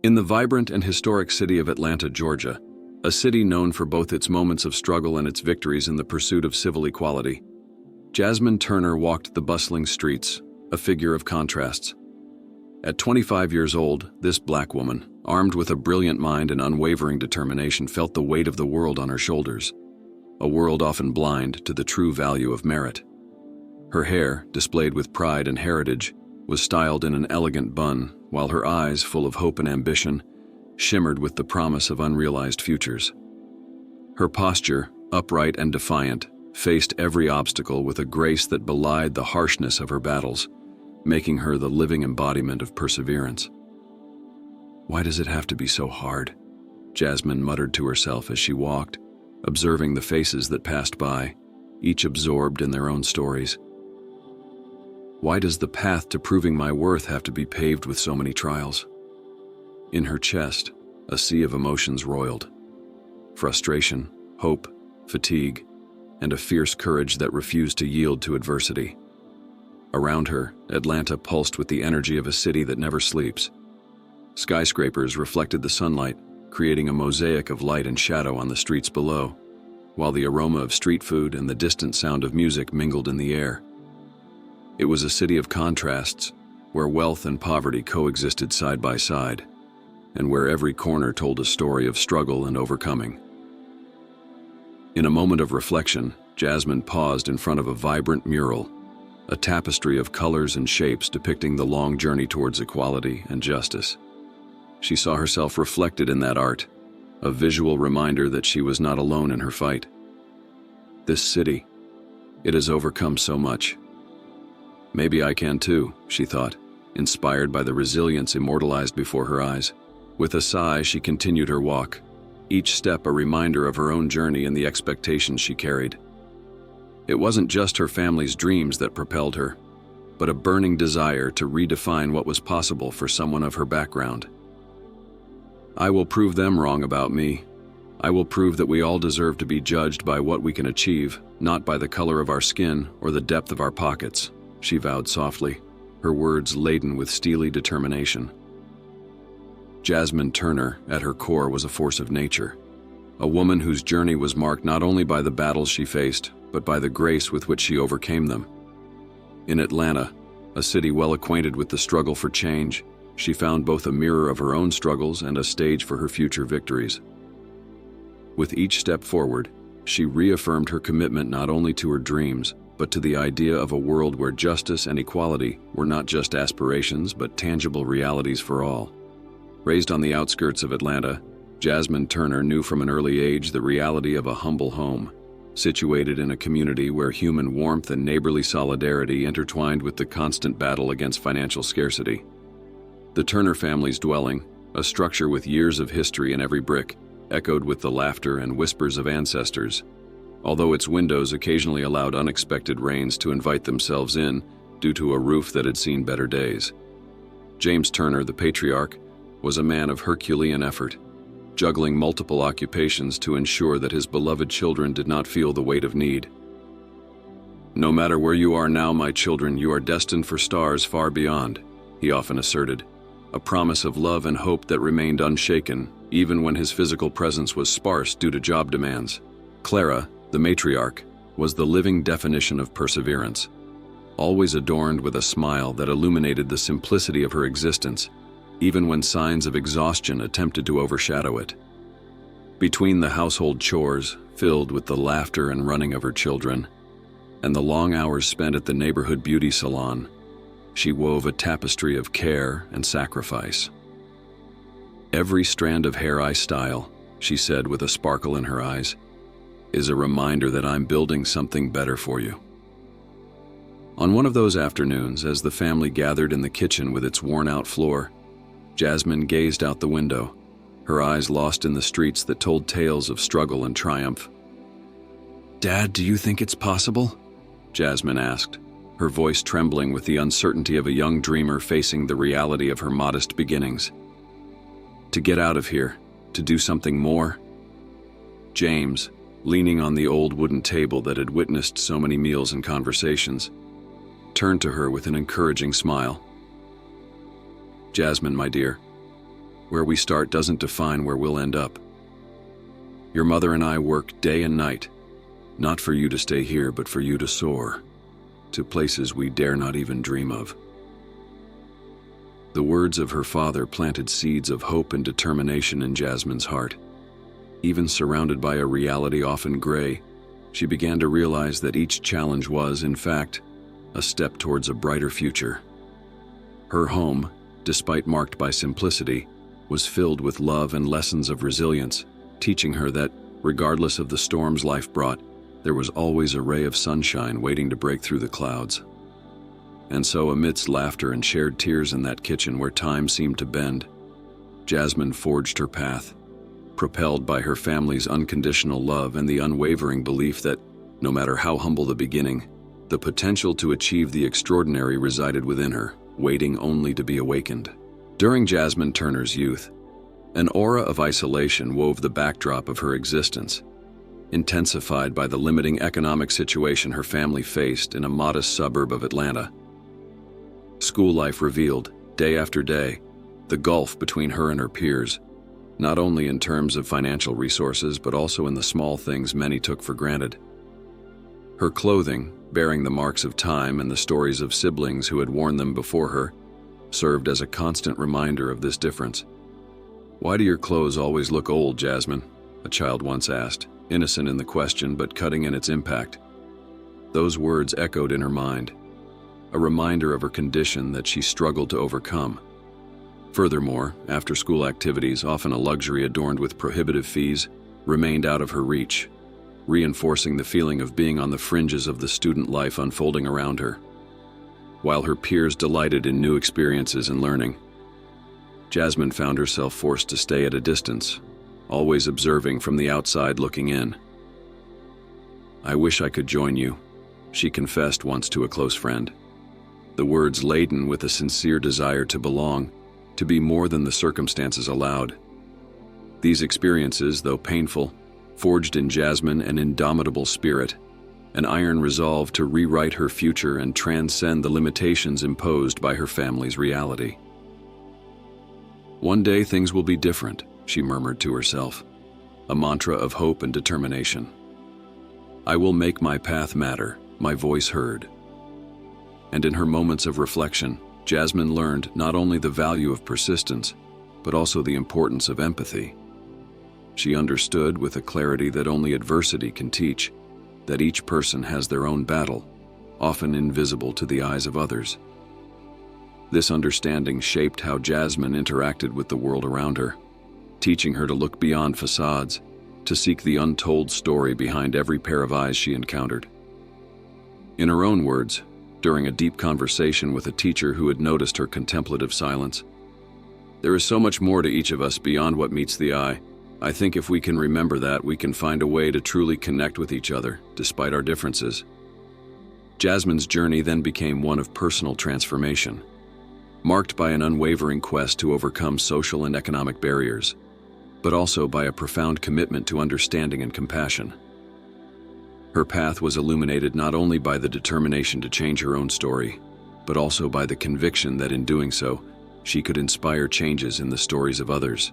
In the vibrant and historic city of Atlanta, Georgia, a city known for both its moments of struggle and its victories in the pursuit of civil equality, Jasmine Turner walked the bustling streets, a figure of contrasts. At 25 years old, this black woman, armed with a brilliant mind and unwavering determination, felt the weight of the world on her shoulders, a world often blind to the true value of merit. Her hair, displayed with pride and heritage, was styled in an elegant bun, while her eyes, full of hope and ambition, shimmered with the promise of unrealized futures. Her posture, upright and defiant, faced every obstacle with a grace that belied the harshness of her battles, making her the living embodiment of perseverance. "Why does it have to be so hard?" Jasmine muttered to herself as she walked, observing the faces that passed by, each absorbed in their own stories. "Why does the path to proving my worth have to be paved with so many trials?" In her chest, a sea of emotions roiled: frustration, hope, fatigue, and a fierce courage that refused to yield to adversity. Around her, Atlanta pulsed with the energy of a city that never sleeps. Skyscrapers reflected the sunlight, creating a mosaic of light and shadow on the streets below, while the aroma of street food and the distant sound of music mingled in the air. It was a city of contrasts, where wealth and poverty coexisted side by side, and where every corner told a story of struggle and overcoming. In a moment of reflection, Jasmine paused in front of a vibrant mural, a tapestry of colors and shapes depicting the long journey towards equality and justice. She saw herself reflected in that art, a visual reminder that she was not alone in her fight. This city, it has overcome so much. Maybe I can too, she thought, inspired by the resilience immortalized before her eyes. With a sigh, she continued her walk, each step a reminder of her own journey and the expectations she carried. It wasn't just her family's dreams that propelled her, but a burning desire to redefine what was possible for someone of her background. "I will prove them wrong about me. I will prove that we all deserve to be judged by what we can achieve, not by the color of our skin or the depth of our pockets," she vowed softly, her words laden with steely determination. Jasmine Turner, at her core, was a force of nature, a woman whose journey was marked not only by the battles she faced, but by the grace with which she overcame them. In Atlanta, a city well acquainted with the struggle for change, she found both a mirror of her own struggles and a stage for her future victories. With each step forward, she reaffirmed her commitment not only to her dreams, but to the idea of a world where justice and equality were not just aspirations but tangible realities for all. Raised on the outskirts of Atlanta, Jasmine Turner knew from an early age the reality of a humble home, situated in a community where human warmth and neighborly solidarity intertwined with the constant battle against financial scarcity. The Turner family's dwelling, a structure with years of history in every brick, echoed with the laughter and whispers of ancestors, although its windows occasionally allowed unexpected rains to invite themselves in due to a roof that had seen better days. James Turner, the patriarch, was a man of Herculean effort, juggling multiple occupations to ensure that his beloved children did not feel the weight of need. "No matter where you are now, my children, you are destined for stars far beyond," he often asserted, a promise of love and hope that remained unshaken, even when his physical presence was sparse due to job demands. Clara, the matriarch, was the living definition of perseverance, always adorned with a smile that illuminated the simplicity of her existence, even when signs of exhaustion attempted to overshadow it. Between the household chores, filled with the laughter and running of her children, and the long hours spent at the neighborhood beauty salon, she wove a tapestry of care and sacrifice. "Every strand of hair I style," she said with a sparkle in her eyes, "is a reminder that I'm building something better for you." On one of those afternoons, as the family gathered in the kitchen with its worn-out floor, Jasmine gazed out the window, her eyes lost in the streets that told tales of struggle and triumph. "Dad, do you think it's possible?" Jasmine asked, her voice trembling with the uncertainty of a young dreamer facing the reality of her modest beginnings. "To get out of here, to do something more?" James, leaning on the old wooden table that had witnessed so many meals and conversations, turned to her with an encouraging smile. "Jasmine, my dear, Where we start doesn't define where we'll end up. Your mother and I work day and night, not for you to stay here, but for you to soar to places we dare not even dream of. The words of her father planted seeds of hope and determination in Jasmine's heart. Even surrounded by a reality often gray, she began to realize that each challenge was, in fact, a step towards a brighter future. Her home, despite marked by simplicity, was filled with love and lessons of resilience, teaching her that, regardless of the storms life brought, there was always a ray of sunshine waiting to break through the clouds. And so, amidst laughter and shared tears in that kitchen where time seemed to bend, Jasmine forged her path, propelled by her family's unconditional love and the unwavering belief that, no matter how humble the beginning, the potential to achieve the extraordinary resided within her, waiting only to be awakened. During Jasmine Turner's youth, an aura of isolation wove the backdrop of her existence, intensified by the limiting economic situation her family faced in a modest suburb of Atlanta. School life revealed, day after day, the gulf between her and her peers, not only in terms of financial resources but also in the small things many took for granted. Her clothing, bearing the marks of time and the stories of siblings who had worn them before her, served as a constant reminder of this difference. "Why do your clothes always look old, Jasmine?" a child once asked, innocent in the question but cutting in its impact. Those words echoed in her mind, a reminder of her condition that she struggled to overcome. Furthermore, after-school activities, often a luxury adorned with prohibitive fees, remained out of her reach, reinforcing the feeling of being on the fringes of the student life unfolding around her. While her peers delighted in new experiences and learning, Jasmine found herself forced to stay at a distance, always observing from the outside looking in. "I wish I could join you," she confessed once to a close friend, the words laden with a sincere desire to belong, to be more than the circumstances allowed. These experiences, though painful, forged in Jasmine an indomitable spirit, an iron resolve to rewrite her future and transcend the limitations imposed by her family's reality. "One day things will be different," she murmured to herself, a mantra of hope and determination. "I will make my path matter, my voice heard." And in her moments of reflection, Jasmine learned not only the value of persistence, but also the importance of empathy. She understood with a clarity that only adversity can teach, that each person has their own battle, often invisible to the eyes of others. This understanding shaped how Jasmine interacted with the world around her, teaching her to look beyond facades, to seek the untold story behind every pair of eyes she encountered. In her own words, during a deep conversation with a teacher who had noticed her contemplative silence, "There is so much more to each of us beyond what meets the eye. I think if we can remember that, we can find a way to truly connect with each other, despite our differences." Jasmine's journey then became one of personal transformation, marked by an unwavering quest to overcome social and economic barriers, but also by a profound commitment to understanding and compassion. Her path was illuminated not only by the determination to change her own story, but also by the conviction that in doing so, she could inspire changes in the stories of others.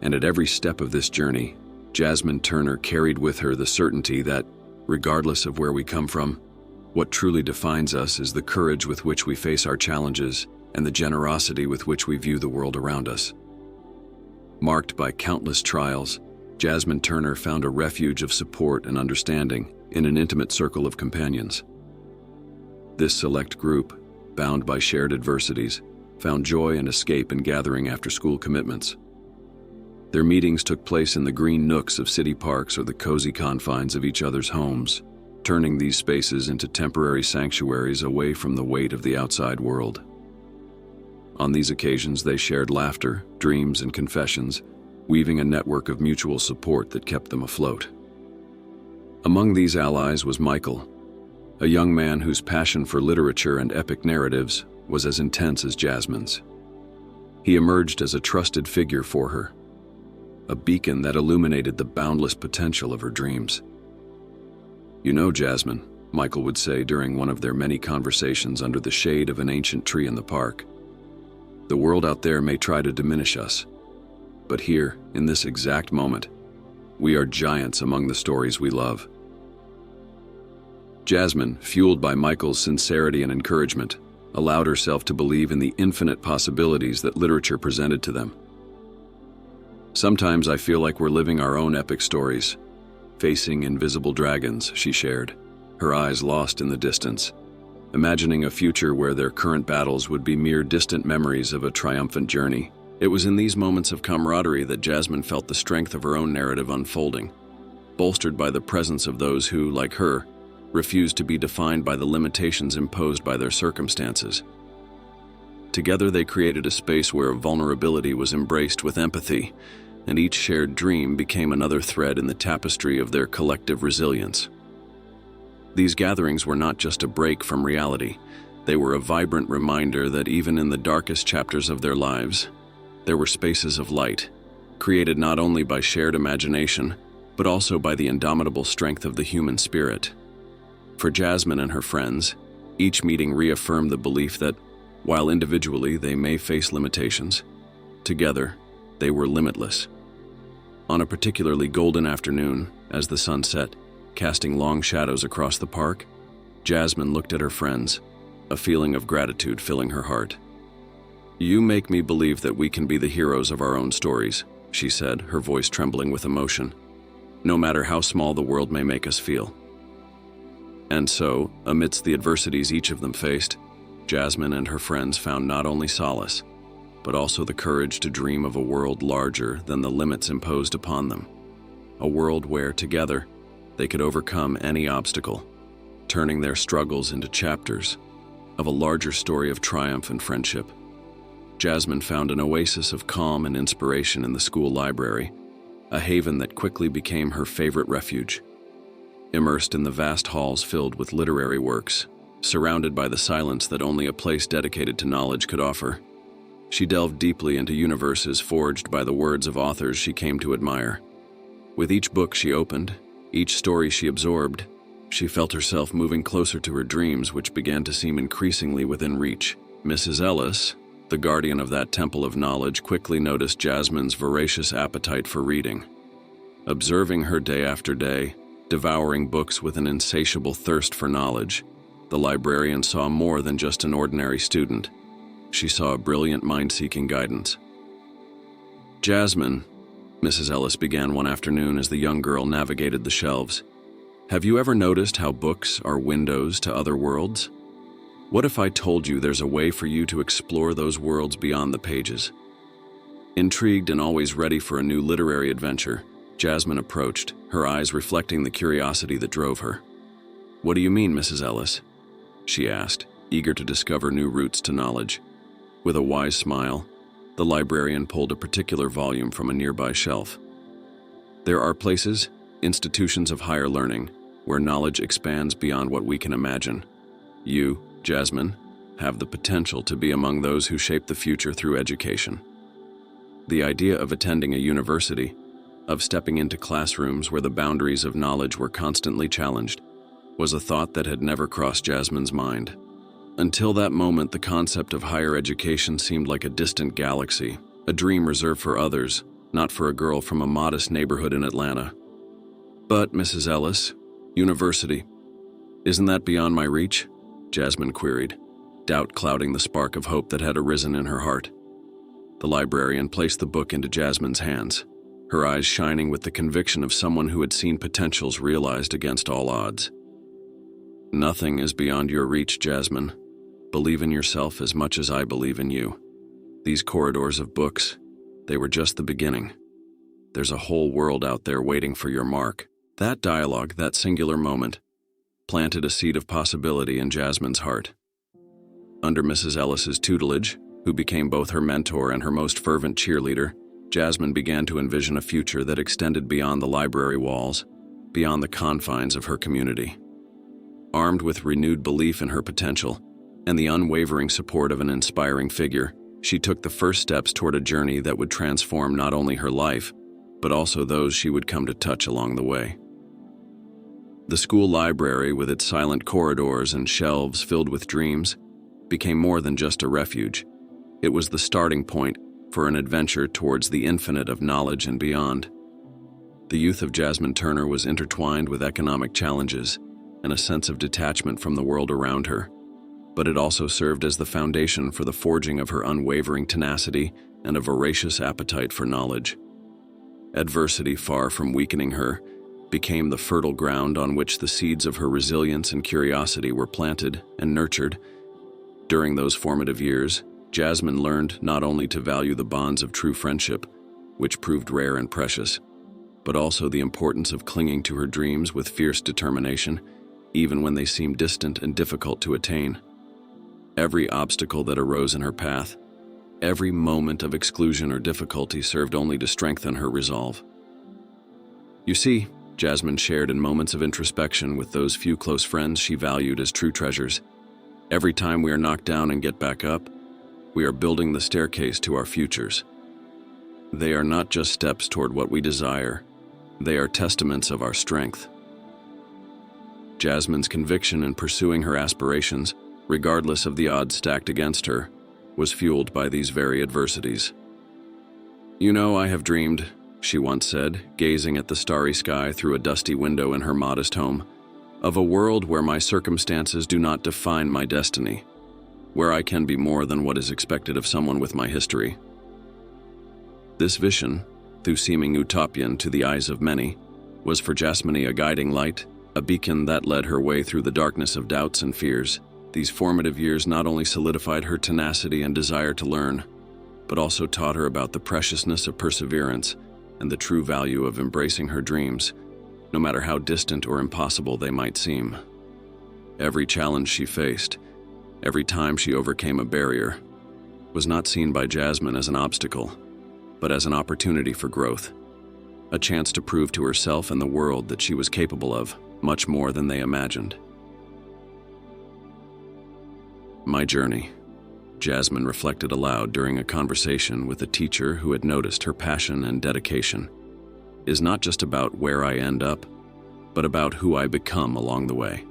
And at every step of this journey, Jasmine Turner carried with her the certainty that, regardless of where we come from, what truly defines us is the courage with which we face our challenges and the generosity with which we view the world around us. Marked by countless trials, Jasmine Turner found a refuge of support and understanding in an intimate circle of companions. This select group, bound by shared adversities, found joy and escape in gathering after school commitments. Their meetings took place in the green nooks of city parks or the cozy confines of each other's homes, turning these spaces into temporary sanctuaries away from the weight of the outside world. On these occasions, they shared laughter, dreams, and confessions, weaving a network of mutual support that kept them afloat. Among these allies was Michael, a young man whose passion for literature and epic narratives was as intense as Jasmine's. He emerged as a trusted figure for her, a beacon that illuminated the boundless potential of her dreams. "You know, Jasmine," Michael would say during one of their many conversations under the shade of an ancient tree in the park, The world out there may try to diminish us, but here, in this exact moment, we are giants among the stories we love. Jasmine, fueled by Michael's sincerity and encouragement, allowed herself to believe in the infinite possibilities that literature presented to them. Sometimes I feel like we're living our own epic stories, facing invisible dragons, she shared, her eyes lost in the distance, imagining a future where their current battles would be mere distant memories of a triumphant journey. It was in these moments of camaraderie that Jasmine felt the strength of her own narrative unfolding, bolstered by the presence of those who, like her, refused to be defined by the limitations imposed by their circumstances. Together they created a space where vulnerability was embraced with empathy, and each shared dream became another thread in the tapestry of their collective resilience. These gatherings were not just a break from reality, they were a vibrant reminder that even in the darkest chapters of their lives, there were spaces of light, created not only by shared imagination, but also by the indomitable strength of the human spirit. For Jasmine and her friends, each meeting reaffirmed the belief that, while individually they may face limitations, together they were limitless. On a particularly golden afternoon, as the sun set, casting long shadows across the park, Jasmine looked at her friends, a feeling of gratitude filling her heart. "You make me believe that we can be the heroes of our own stories," she said, her voice trembling with emotion, "no matter how small the world may make us feel." And so, amidst the adversities each of them faced, Jasmine and her friends found not only solace, but also the courage to dream of a world larger than the limits imposed upon them. A world where, together, they could overcome any obstacle, turning their struggles into chapters of a larger story of triumph and friendship. Jasmine found an oasis of calm and inspiration in the school library, a haven that quickly became her favorite refuge. Immersed in the vast halls filled with literary works, surrounded by the silence that only a place dedicated to knowledge could offer, she delved deeply into universes forged by the words of authors she came to admire. With each book she opened, each story she absorbed, she felt herself moving closer to her dreams, which began to seem increasingly within reach. Mrs. Ellis, the guardian of that temple of knowledge, quickly noticed Jasmine's voracious appetite for reading. Observing her day after day, devouring books with an insatiable thirst for knowledge, the librarian saw more than just an ordinary student. She saw a brilliant mind-seeking guidance. "Jasmine," Mrs. Ellis began one afternoon as the young girl navigated the shelves, "have you ever noticed how books are windows to other worlds? What if I told you there's a way for you to explore those worlds beyond the pages?" Intrigued and always ready for a new literary adventure, Jasmine approached, her eyes reflecting the curiosity that drove her. "What do you mean, Mrs. Ellis?" she asked, eager to discover new routes to knowledge. With a wise smile, the librarian pulled a particular volume from a nearby shelf. "There are places, institutions of higher learning, where knowledge expands beyond what we can imagine. You, Jasmine, have the potential to be among those who shape the future through education." The idea of attending a university, of stepping into classrooms where the boundaries of knowledge were constantly challenged, was a thought that had never crossed Jasmine's mind. Until that moment, the concept of higher education seemed like a distant galaxy, a dream reserved for others, not for a girl from a modest neighborhood in Atlanta. "But, Mrs. Ellis, university, isn't that beyond my reach?" Jasmine queried, doubt clouding the spark of hope that had arisen in her heart. The librarian placed the book into Jasmine's hands, her eyes shining with the conviction of someone who had seen potentials realized against all odds. "Nothing is beyond your reach, Jasmine. Believe in yourself as much as I believe in you. These corridors of books, they were just the beginning. There's a whole world out there waiting for your mark." That dialogue, that singular moment, planted a seed of possibility in Jasmine's heart. Under Mrs. Ellis's tutelage, who became both her mentor and her most fervent cheerleader, Jasmine began to envision a future that extended beyond the library walls, beyond the confines of her community. Armed with renewed belief in her potential and the unwavering support of an inspiring figure, she took the first steps toward a journey that would transform not only her life, but also those she would come to touch along the way. The school library, with its silent corridors and shelves filled with dreams, became more than just a refuge. It was the starting point for an adventure towards the infinite of knowledge and beyond. The youth of Jasmine Turner was intertwined with economic challenges and a sense of detachment from the world around her, but it also served as the foundation for the forging of her unwavering tenacity and a voracious appetite for knowledge. Adversity, far from weakening her, became the fertile ground on which the seeds of her resilience and curiosity were planted and nurtured. During those formative years, Jasmine learned not only to value the bonds of true friendship, which proved rare and precious, but also the importance of clinging to her dreams with fierce determination, even when they seemed distant and difficult to attain. Every obstacle that arose in her path, every moment of exclusion or difficulty served only to strengthen her resolve. You see, Jasmine shared in moments of introspection with those few close friends she valued as true treasures. Every time we are knocked down and get back up, we are building the staircase to our futures. They are not just steps toward what we desire, they are testaments of our strength. Jasmine's conviction in pursuing her aspirations, regardless of the odds stacked against her, was fueled by these very adversities. "You know, I have dreamed," she once said, gazing at the starry sky through a dusty window in her modest home, "of a world where my circumstances do not define my destiny, where I can be more than what is expected of someone with my history." This vision, though seeming utopian to the eyes of many, was for Jasmine a guiding light, a beacon that led her way through the darkness of doubts and fears. These formative years not only solidified her tenacity and desire to learn, but also taught her about the preciousness of perseverance and the true value of embracing her dreams, no matter how distant or impossible they might seem. Every challenge she faced, every time she overcame a barrier, was not seen by Jasmine as an obstacle, but as an opportunity for growth, a chance to prove to herself and the world that she was capable of much more than they imagined. "My journey," Jasmine reflected aloud during a conversation with a teacher who had noticed her passion and dedication, "is not just about where I end up, but about who I become along the way.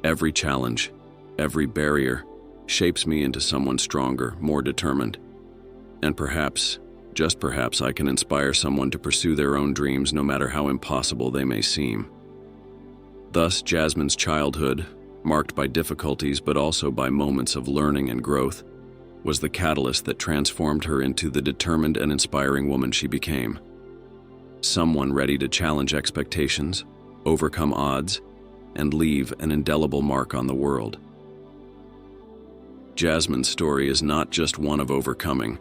Every challenge, every barrier, shapes me into someone stronger, more determined. And perhaps, just perhaps, I can inspire someone to pursue their own dreams no matter how impossible they may seem." Thus, Jasmine's childhood, marked by difficulties but also by moments of learning and growth, was the catalyst that transformed her into the determined and inspiring woman she became. Someone ready to challenge expectations, overcome odds, and leave an indelible mark on the world. Jasmine's story is not just one of overcoming,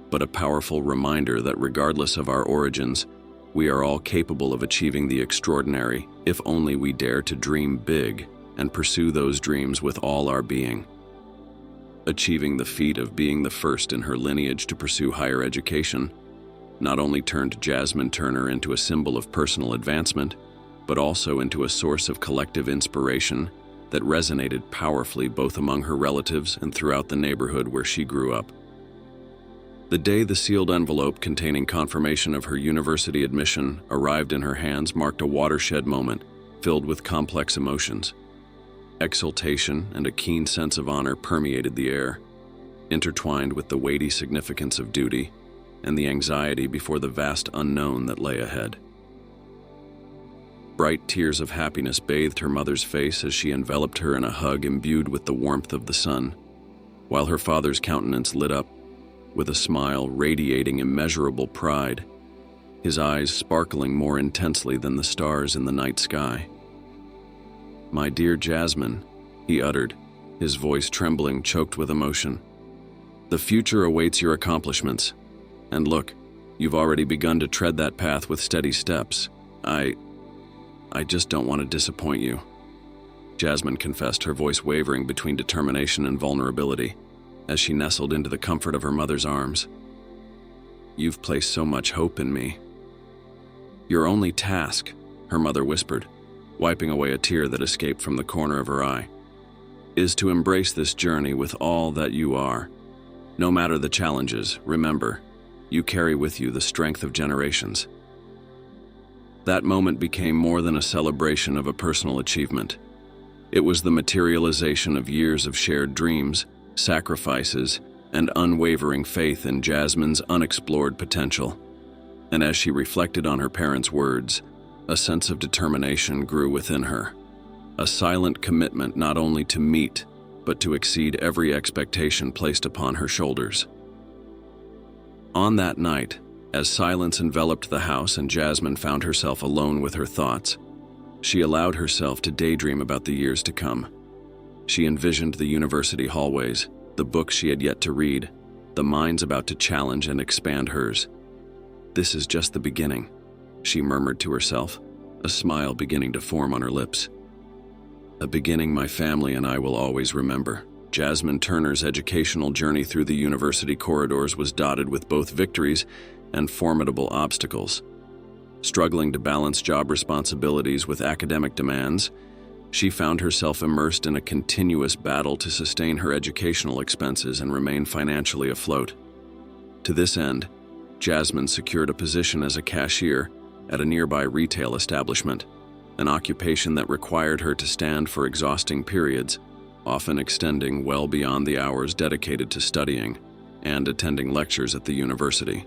but a powerful reminder that regardless of our origins, we are all capable of achieving the extraordinary if only we dare to dream big and pursue those dreams with all our being. Achieving the feat of being the first in her lineage to pursue higher education not only turned Jasmine Turner into a symbol of personal advancement, but also into a source of collective inspiration that resonated powerfully both among her relatives and throughout the neighborhood where she grew up. The day the sealed envelope containing confirmation of her university admission arrived in her hands marked a watershed moment filled with complex emotions. Exultation and a keen sense of honor permeated the air, intertwined with the weighty significance of duty and the anxiety before the vast unknown that lay ahead. Bright tears of happiness bathed her mother's face as she enveloped her in a hug imbued with the warmth of the sun, while her father's countenance lit up with a smile radiating immeasurable pride, his eyes sparkling more intensely than the stars in the night sky. "My dear Jasmine," he uttered, his voice trembling, choked with emotion. "The future awaits your accomplishments. And look, you've already begun to tread that path with steady steps. I just don't want to disappoint you," Jasmine confessed, her voice wavering between determination and vulnerability as she nestled into the comfort of her mother's arms. "You've placed so much hope in me." "Your only task," her mother whispered, wiping away a tear that escaped from the corner of her eye, "is to embrace this journey with all that you are. No matter the challenges, remember, you carry with you the strength of generations." That moment became more than a celebration of a personal achievement. It was the materialization of years of shared dreams, sacrifices, and unwavering faith in Jasmine's unexplored potential. And as she reflected on her parents' words, a sense of determination grew within her, a silent commitment not only to meet, but to exceed every expectation placed upon her shoulders. On that night, as silence enveloped the house and Jasmine found herself alone with her thoughts, she allowed herself to daydream about the years to come. She envisioned the university hallways, the books she had yet to read, the minds about to challenge and expand hers. "This is just the beginning," she murmured to herself, a smile beginning to form on her lips. "A beginning my family and I will always remember." Jasmine Turner's educational journey through the university corridors was dotted with both victories and formidable obstacles. Struggling to balance job responsibilities with academic demands, she found herself immersed in a continuous battle to sustain her educational expenses and remain financially afloat. To this end, Jasmine secured a position as a cashier at a nearby retail establishment, an occupation that required her to stand for exhausting periods, often extending well beyond the hours dedicated to studying and attending lectures at the university.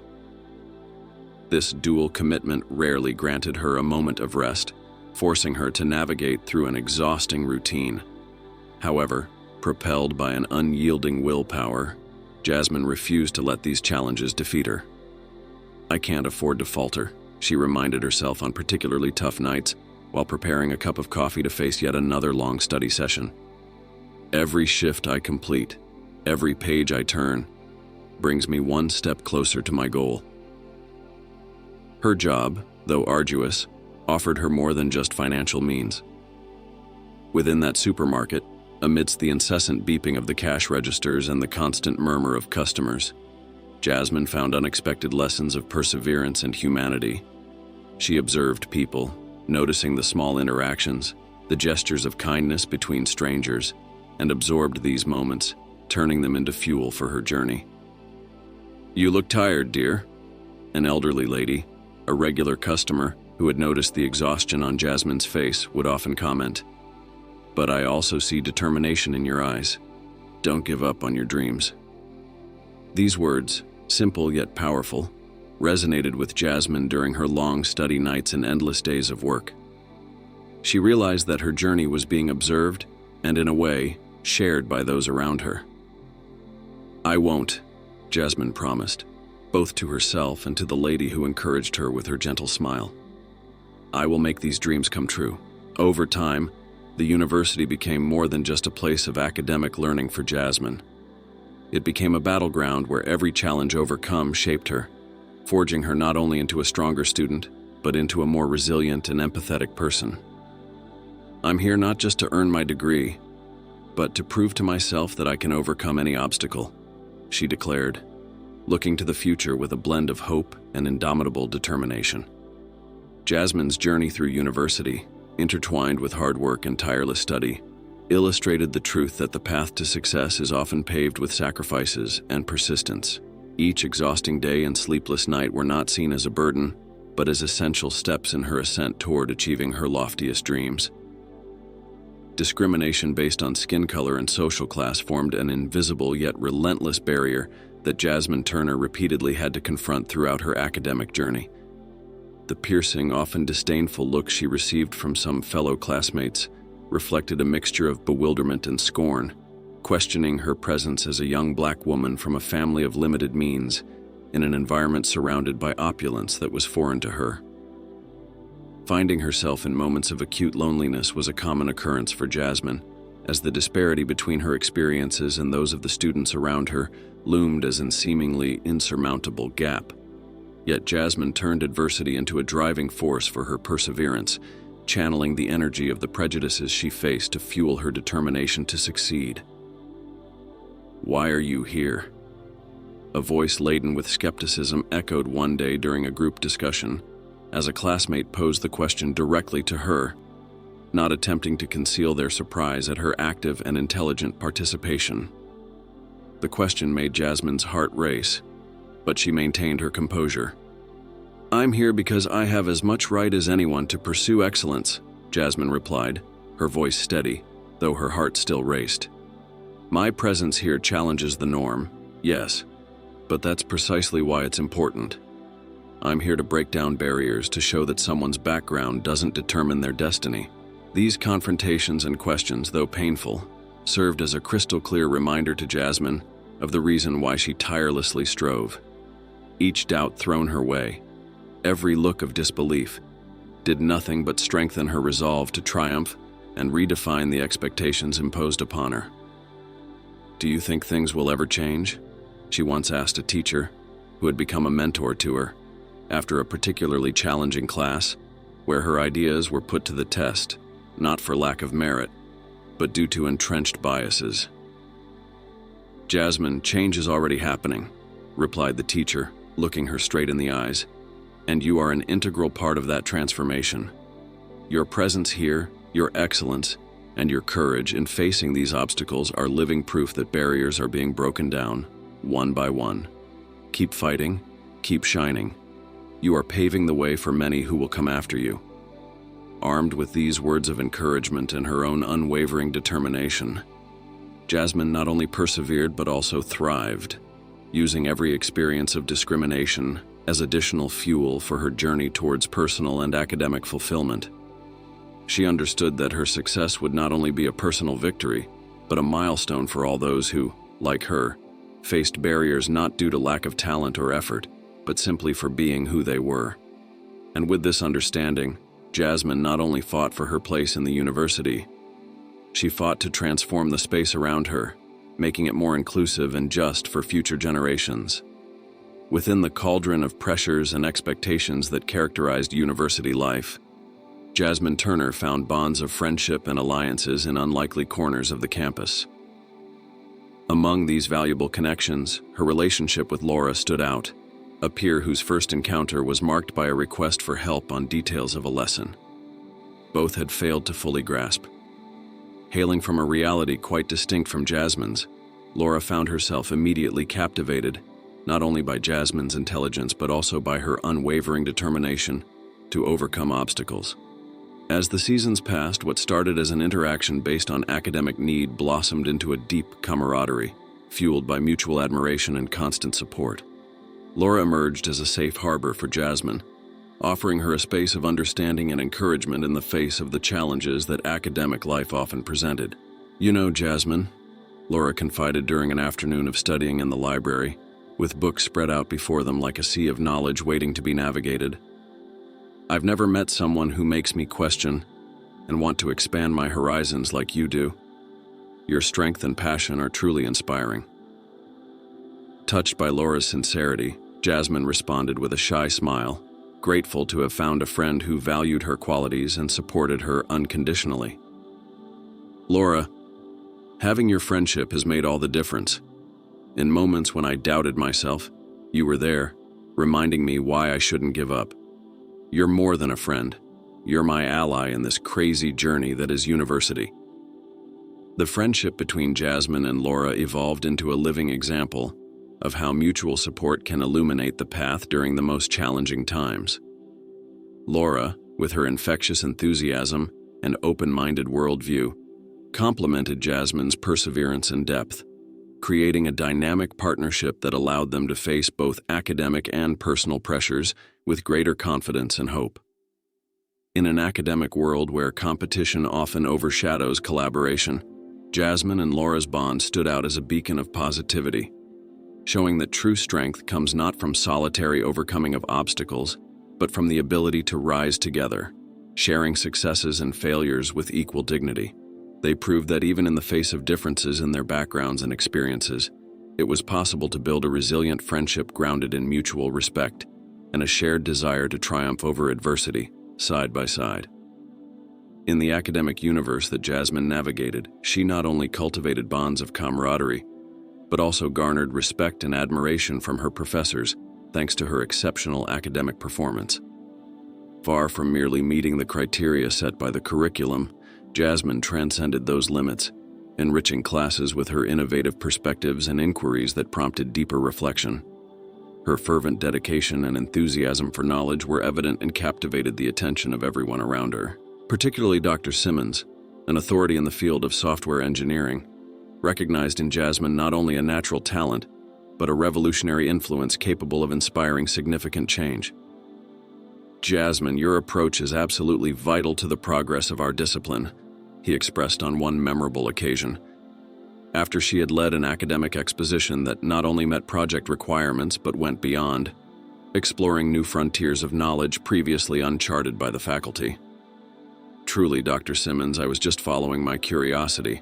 This dual commitment rarely granted her a moment of rest, forcing her to navigate through an exhausting routine. However, propelled by an unyielding willpower, Jasmine refused to let these challenges defeat her. "I can't afford to falter," she reminded herself on particularly tough nights while preparing a cup of coffee to face yet another long study session. "Every shift I complete, every page I turn, brings me one step closer to my goal." Her job, though arduous, offered her more than just financial means. Within that supermarket, amidst the incessant beeping of the cash registers and the constant murmur of customers, Jasmine found unexpected lessons of perseverance and humanity. She observed people, noticing the small interactions, the gestures of kindness between strangers, and absorbed these moments, turning them into fuel for her journey. "You look tired, dear," an elderly lady, a regular customer who had noticed the exhaustion on Jasmine's face, would often comment. "But I also see determination in your eyes. Don't give up on your dreams." These words, simple yet powerful, resonated with Jasmine during her long study nights and endless days of work. She realized that her journey was being observed and, in a way, shared by those around her. "I won't," Jasmine promised, both to herself and to the lady who encouraged her with her gentle smile. "I will make these dreams come true." Over time, the university became more than just a place of academic learning for Jasmine. It became a battleground where every challenge overcome shaped her, forging her not only into a stronger student, but into a more resilient and empathetic person. "I'm here not just to earn my degree, but to prove to myself that I can overcome any obstacle," she declared, looking to the future with a blend of hope and indomitable determination. Jasmine's journey through university, intertwined with hard work and tireless study, illustrated the truth that the path to success is often paved with sacrifices and persistence. Each exhausting day and sleepless night were not seen as a burden, but as essential steps in her ascent toward achieving her loftiest dreams. Discrimination based on skin color and social class formed an invisible yet relentless barrier that Jasmine Turner repeatedly had to confront throughout her academic journey. The piercing, often disdainful look she received from some fellow classmates reflected a mixture of bewilderment and scorn, questioning her presence as a young black woman from a family of limited means in an environment surrounded by opulence that was foreign to her. Finding herself in moments of acute loneliness was a common occurrence for Jasmine, as the disparity between her experiences and those of the students around her loomed as a seemingly insurmountable gap. Yet Jasmine turned adversity into a driving force for her perseverance, channeling the energy of the prejudices she faced to fuel her determination to succeed. "Why are you here?" A voice laden with skepticism echoed one day during a group discussion, as a classmate posed the question directly to her, not attempting to conceal their surprise at her active and intelligent participation. The question made Jasmine's heart race, but she maintained her composure. "I'm here because I have as much right as anyone to pursue excellence," Jasmine replied, her voice steady, though her heart still raced. "My presence here challenges the norm, Yes, but that's precisely why it's important. I'm here to break down barriers to show that someone's background doesn't determine their destiny. These confrontations and questions, though painful, served as a crystal-clear reminder to Jasmine of the reason why she tirelessly strove. Each doubt thrown her way, every look of disbelief, did nothing but strengthen her resolve to triumph and redefine the expectations imposed upon her. "Do you think things will ever change?" she once asked a teacher who had become a mentor to her after a particularly challenging class where her ideas were put to the test, not for lack of merit, but due to entrenched biases. "Jasmine, change is already happening," replied the teacher, looking her straight in the eyes, "and you are an integral part of that transformation. Your presence here, your excellence, and your courage in facing these obstacles are living proof that barriers are being broken down, one by one. Keep fighting, keep shining. You are paving the way for many who will come after you." Armed with these words of encouragement and her own unwavering determination, Jasmine not only persevered but also thrived, using every experience of discrimination as additional fuel for her journey towards personal and academic fulfillment. She understood that her success would not only be a personal victory, but a milestone for all those who, like her, faced barriers not due to lack of talent or effort, but simply for being who they were. And with this understanding, Jasmine not only fought for her place in the university, she fought to transform the space around her, making it more inclusive and just for future generations. Within the cauldron of pressures and expectations that characterized university life, Jasmine Turner found bonds of friendship and alliances in unlikely corners of the campus. Among these valuable connections, her relationship with Laura stood out, a peer whose first encounter was marked by a request for help on details of a lesson. Both had failed to fully grasp. Hailing from a reality quite distinct from Jasmine's, Laura found herself immediately captivated, not only by Jasmine's intelligence but also by her unwavering determination to overcome obstacles. As the seasons passed, what started as an interaction based on academic need blossomed into a deep camaraderie, fueled by mutual admiration and constant support. Laura emerged as a safe harbor for Jasmine, offering her a space of understanding and encouragement in the face of the challenges that academic life often presented. "You know, Jasmine," Laura confided during an afternoon of studying in the library, with books spread out before them like a sea of knowledge waiting to be navigated, "I've never met someone who makes me question and want to expand my horizons like you do. Your strength and passion are truly inspiring." Touched by Laura's sincerity, Jasmine responded with a shy smile, grateful to have found a friend who valued her qualities and supported her unconditionally. "Laura, having your friendship has made all the difference. In moments when I doubted myself, you were there, reminding me why I shouldn't give up. You're more than a friend. You're my ally in this crazy journey that is university." The friendship between Jasmine and Laura evolved into a living example of how mutual support can illuminate the path during the most challenging times. Laura, with her infectious enthusiasm and open-minded worldview, complemented Jasmine's perseverance and depth, creating a dynamic partnership that allowed them to face both academic and personal pressures with greater confidence and hope. In an academic world where competition often overshadows collaboration, Jasmine and Laura's bond stood out as a beacon of positivity, showing that true strength comes not from solitary overcoming of obstacles, but from the ability to rise together, sharing successes and failures with equal dignity. They proved that even in the face of differences in their backgrounds and experiences, it was possible to build a resilient friendship grounded in mutual respect and a shared desire to triumph over adversity, side by side. In the academic universe that Jasmine navigated, she not only cultivated bonds of camaraderie, but also garnered respect and admiration from her professors thanks to her exceptional academic performance. Far from merely meeting the criteria set by the curriculum, Jasmine transcended those limits, enriching classes with her innovative perspectives and inquiries that prompted deeper reflection. Her fervent dedication and enthusiasm for knowledge were evident and captivated the attention of everyone around her. Particularly Dr. Simmons, an authority in the field of software engineering, recognized in Jasmine not only a natural talent, but a revolutionary influence capable of inspiring significant change. Jasmine, your approach is absolutely vital to the progress of our discipline, he expressed on one memorable occasion. After she had led an academic exposition that not only met project requirements but went beyond, exploring new frontiers of knowledge previously uncharted by the faculty. Truly, Dr. Simmons, I was just following my curiosity.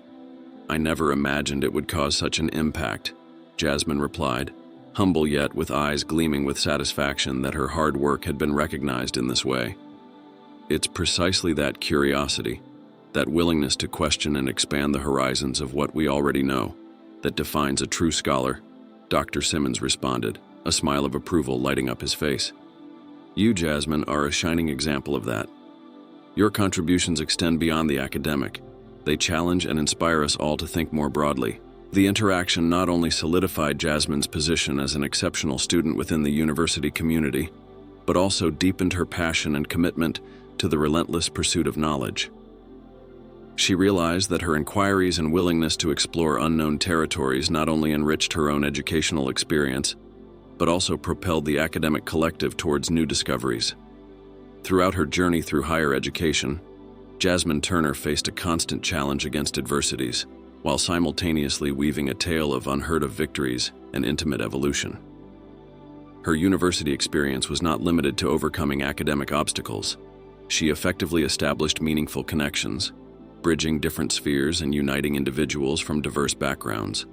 I never imagined it would cause such an impact, Jasmine replied, humble yet with eyes gleaming with satisfaction that her hard work had been recognized in this way. It's precisely that curiosity, that willingness to question and expand the horizons of what we already know, that defines a true scholar, Dr. Simmons responded, a smile of approval lighting up his face. You, Jasmine, are a shining example of that. Your contributions extend beyond the academic. They challenge and inspire us all to think more broadly. The interaction not only solidified Jasmine's position as an exceptional student within the university community, but also deepened her passion and commitment to the relentless pursuit of knowledge. She realized that her inquiries and willingness to explore unknown territories not only enriched her own educational experience, but also propelled the academic collective towards new discoveries. Throughout her journey through higher education, Jasmine Turner faced a constant challenge against adversities, while simultaneously weaving a tale of unheard of victories and intimate evolution. Her university experience was not limited to overcoming academic obstacles. She effectively established meaningful connections, bridging different spheres and uniting individuals from diverse backgrounds.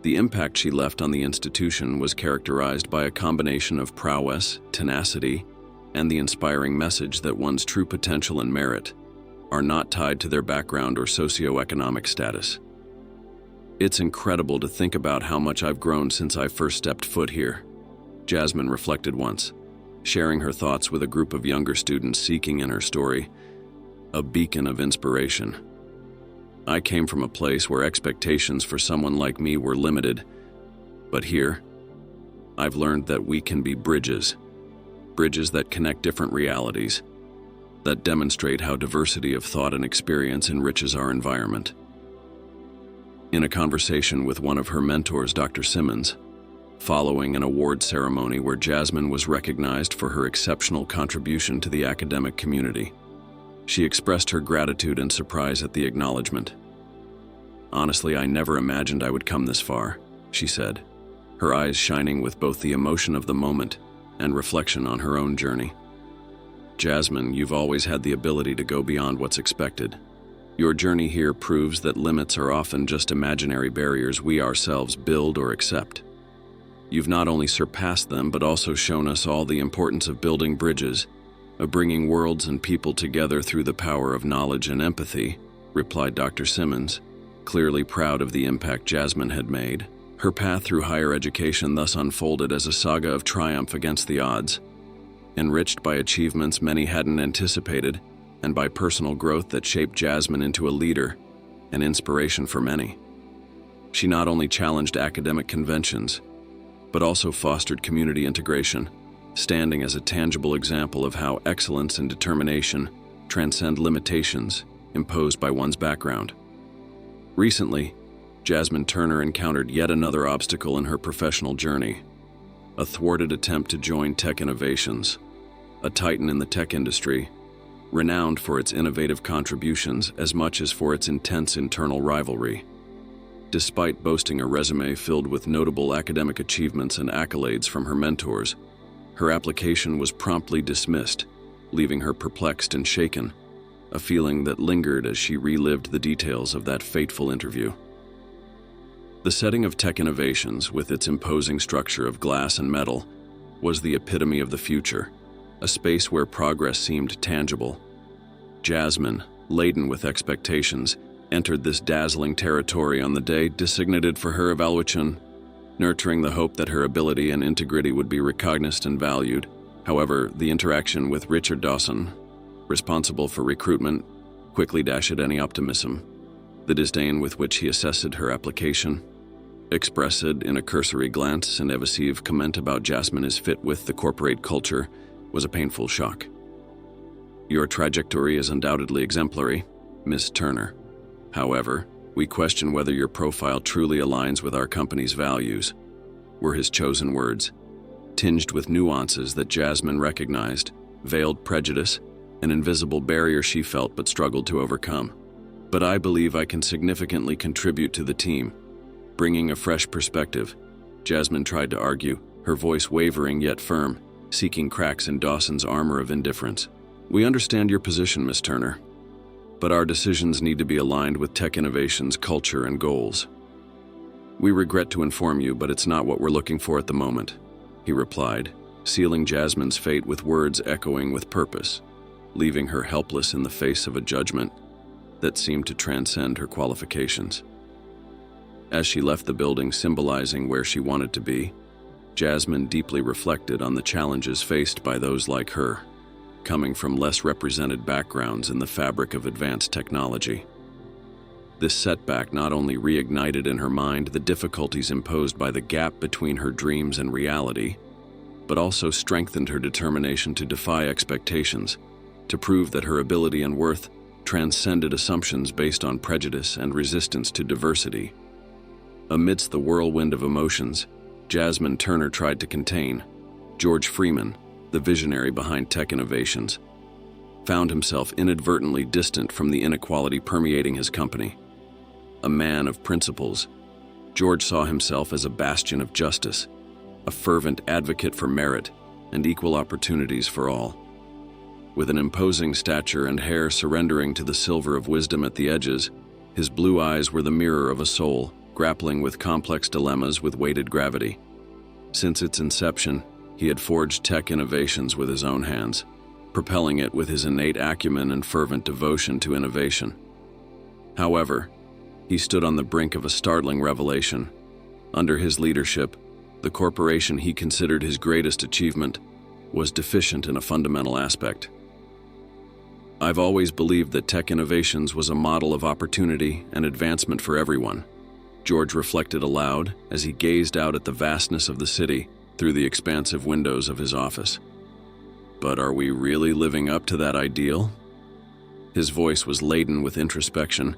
The impact she left on the institution was characterized by a combination of prowess, tenacity, and the inspiring message that one's true potential and merit are not tied to their background or socioeconomic status. It's incredible to think about how much I've grown since I first stepped foot here, Jasmine reflected once, sharing her thoughts with a group of younger students seeking in her story a beacon of inspiration. I came from a place where expectations for someone like me were limited, but here, I've learned that we can be bridges that connect different realities, that demonstrate how diversity of thought and experience enriches our environment. In a conversation with one of her mentors, Dr. Simmons, following an award ceremony where Jasmine was recognized for her exceptional contribution to the academic community, she expressed her gratitude and surprise at the acknowledgement. Honestly, I never imagined I would come this far, she said, her eyes shining with both the emotion of the moment and reflection on her own journey. Jasmine, you've always had the ability to go beyond what's expected. Your journey here proves that limits are often just imaginary barriers we ourselves build or accept. You've not only surpassed them, but also shown us all the importance of building bridges, of bringing worlds and people together through the power of knowledge and empathy, replied Dr. Simmons, clearly proud of the impact Jasmine had made. Her path through higher education thus unfolded as a saga of triumph against the odds, enriched by achievements many hadn't anticipated, and by personal growth that shaped Jasmine into a leader, an inspiration for many. She not only challenged academic conventions, but also fostered community integration, standing as a tangible example of how excellence and determination transcend limitations imposed by one's background. Recently, Jasmine Turner encountered yet another obstacle in her professional journey, a thwarted attempt to join Tech Innovations, a titan in the tech industry, renowned for its innovative contributions as much as for its intense internal rivalry. Despite boasting a resume filled with notable academic achievements and accolades from her mentors, her application was promptly dismissed, leaving her perplexed and shaken, a feeling that lingered as she relived the details of that fateful interview. The setting of Tech Innovations, with its imposing structure of glass and metal, was the epitome of the future, a space where progress seemed tangible. Jasmine, laden with expectations, entered this dazzling territory on the day designated for her evaluation, nurturing the hope that her ability and integrity would be recognized and valued. However, the interaction with Richard Dawson, responsible for recruitment, quickly dashed any optimism. The disdain with which he assessed her application, expressed in a cursory glance and evasive comment about Jasmine is fit with the corporate culture, was a painful shock. Your trajectory is undoubtedly exemplary, Miss Turner. However, we question whether your profile truly aligns with our company's values. were his chosen words, tinged with nuances that Jasmine recognized, veiled prejudice, an invisible barrier she felt but struggled to overcome. But I believe I can significantly contribute to the team. Bringing a fresh perspective, Jasmine tried to argue, her voice wavering yet firm, seeking cracks in Dawson's armor of indifference. We understand your position, Miss Turner, but our decisions need to be aligned with Tech Innovation's culture and goals. We regret to inform you, but it's not what we're looking for at the moment, he replied, sealing Jasmine's fate with words echoing with purpose, leaving her helpless in the face of a judgment that seemed to transcend her qualifications. As she left the building symbolizing where she wanted to be, Jasmine deeply reflected on the challenges faced by those like her, coming from less represented backgrounds in the fabric of advanced technology. This setback not only reignited in her mind the difficulties imposed by the gap between her dreams and reality, but also strengthened her determination to defy expectations, to prove that her ability and worth transcended assumptions based on prejudice and resistance to diversity. Amidst the whirlwind of emotions, Jasmine Turner tried to contain. George Freeman, the visionary behind Tech Innovations, found himself inadvertently distant from the inequality permeating his company. A man of principles, George saw himself as a bastion of justice, a fervent advocate for merit and equal opportunities for all. With an imposing stature and hair surrendering to the silver of wisdom at the edges, his blue eyes were the mirror of a soul grappling with complex dilemmas with weighted gravity. Since its inception, he had forged Tech Innovations with his own hands, propelling it with his innate acumen and fervent devotion to innovation. However, he stood on the brink of a startling revelation. Under his leadership, the corporation he considered his greatest achievement was deficient in a fundamental aspect. I've always believed that Tech Innovations was a model of opportunity and advancement for everyone, George reflected aloud as he gazed out at the vastness of the city through the expansive windows of his office. But are we really living up to that ideal? His voice was laden with introspection,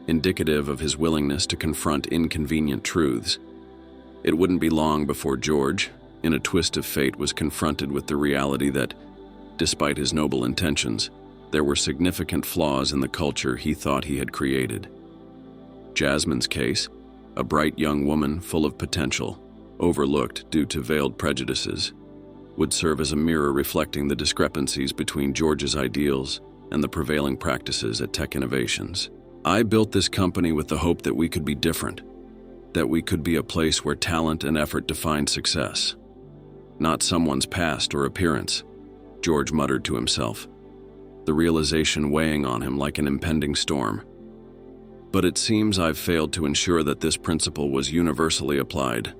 indicative of his willingness to confront inconvenient truths. It wouldn't be long before George, in a twist of fate, was confronted with the reality that, despite his noble intentions, there were significant flaws in the culture he thought he had created. Jasmine's case, a bright young woman full of potential, overlooked due to veiled prejudices, would serve as a mirror reflecting the discrepancies between George's ideals and the prevailing practices at Tech Innovations. I built this company with the hope that we could be different, that we could be a place where talent and effort defined success, not someone's past or appearance, George muttered to himself, the realization weighing on him like an impending storm. But it seems I've failed to ensure that this principle was universally applied.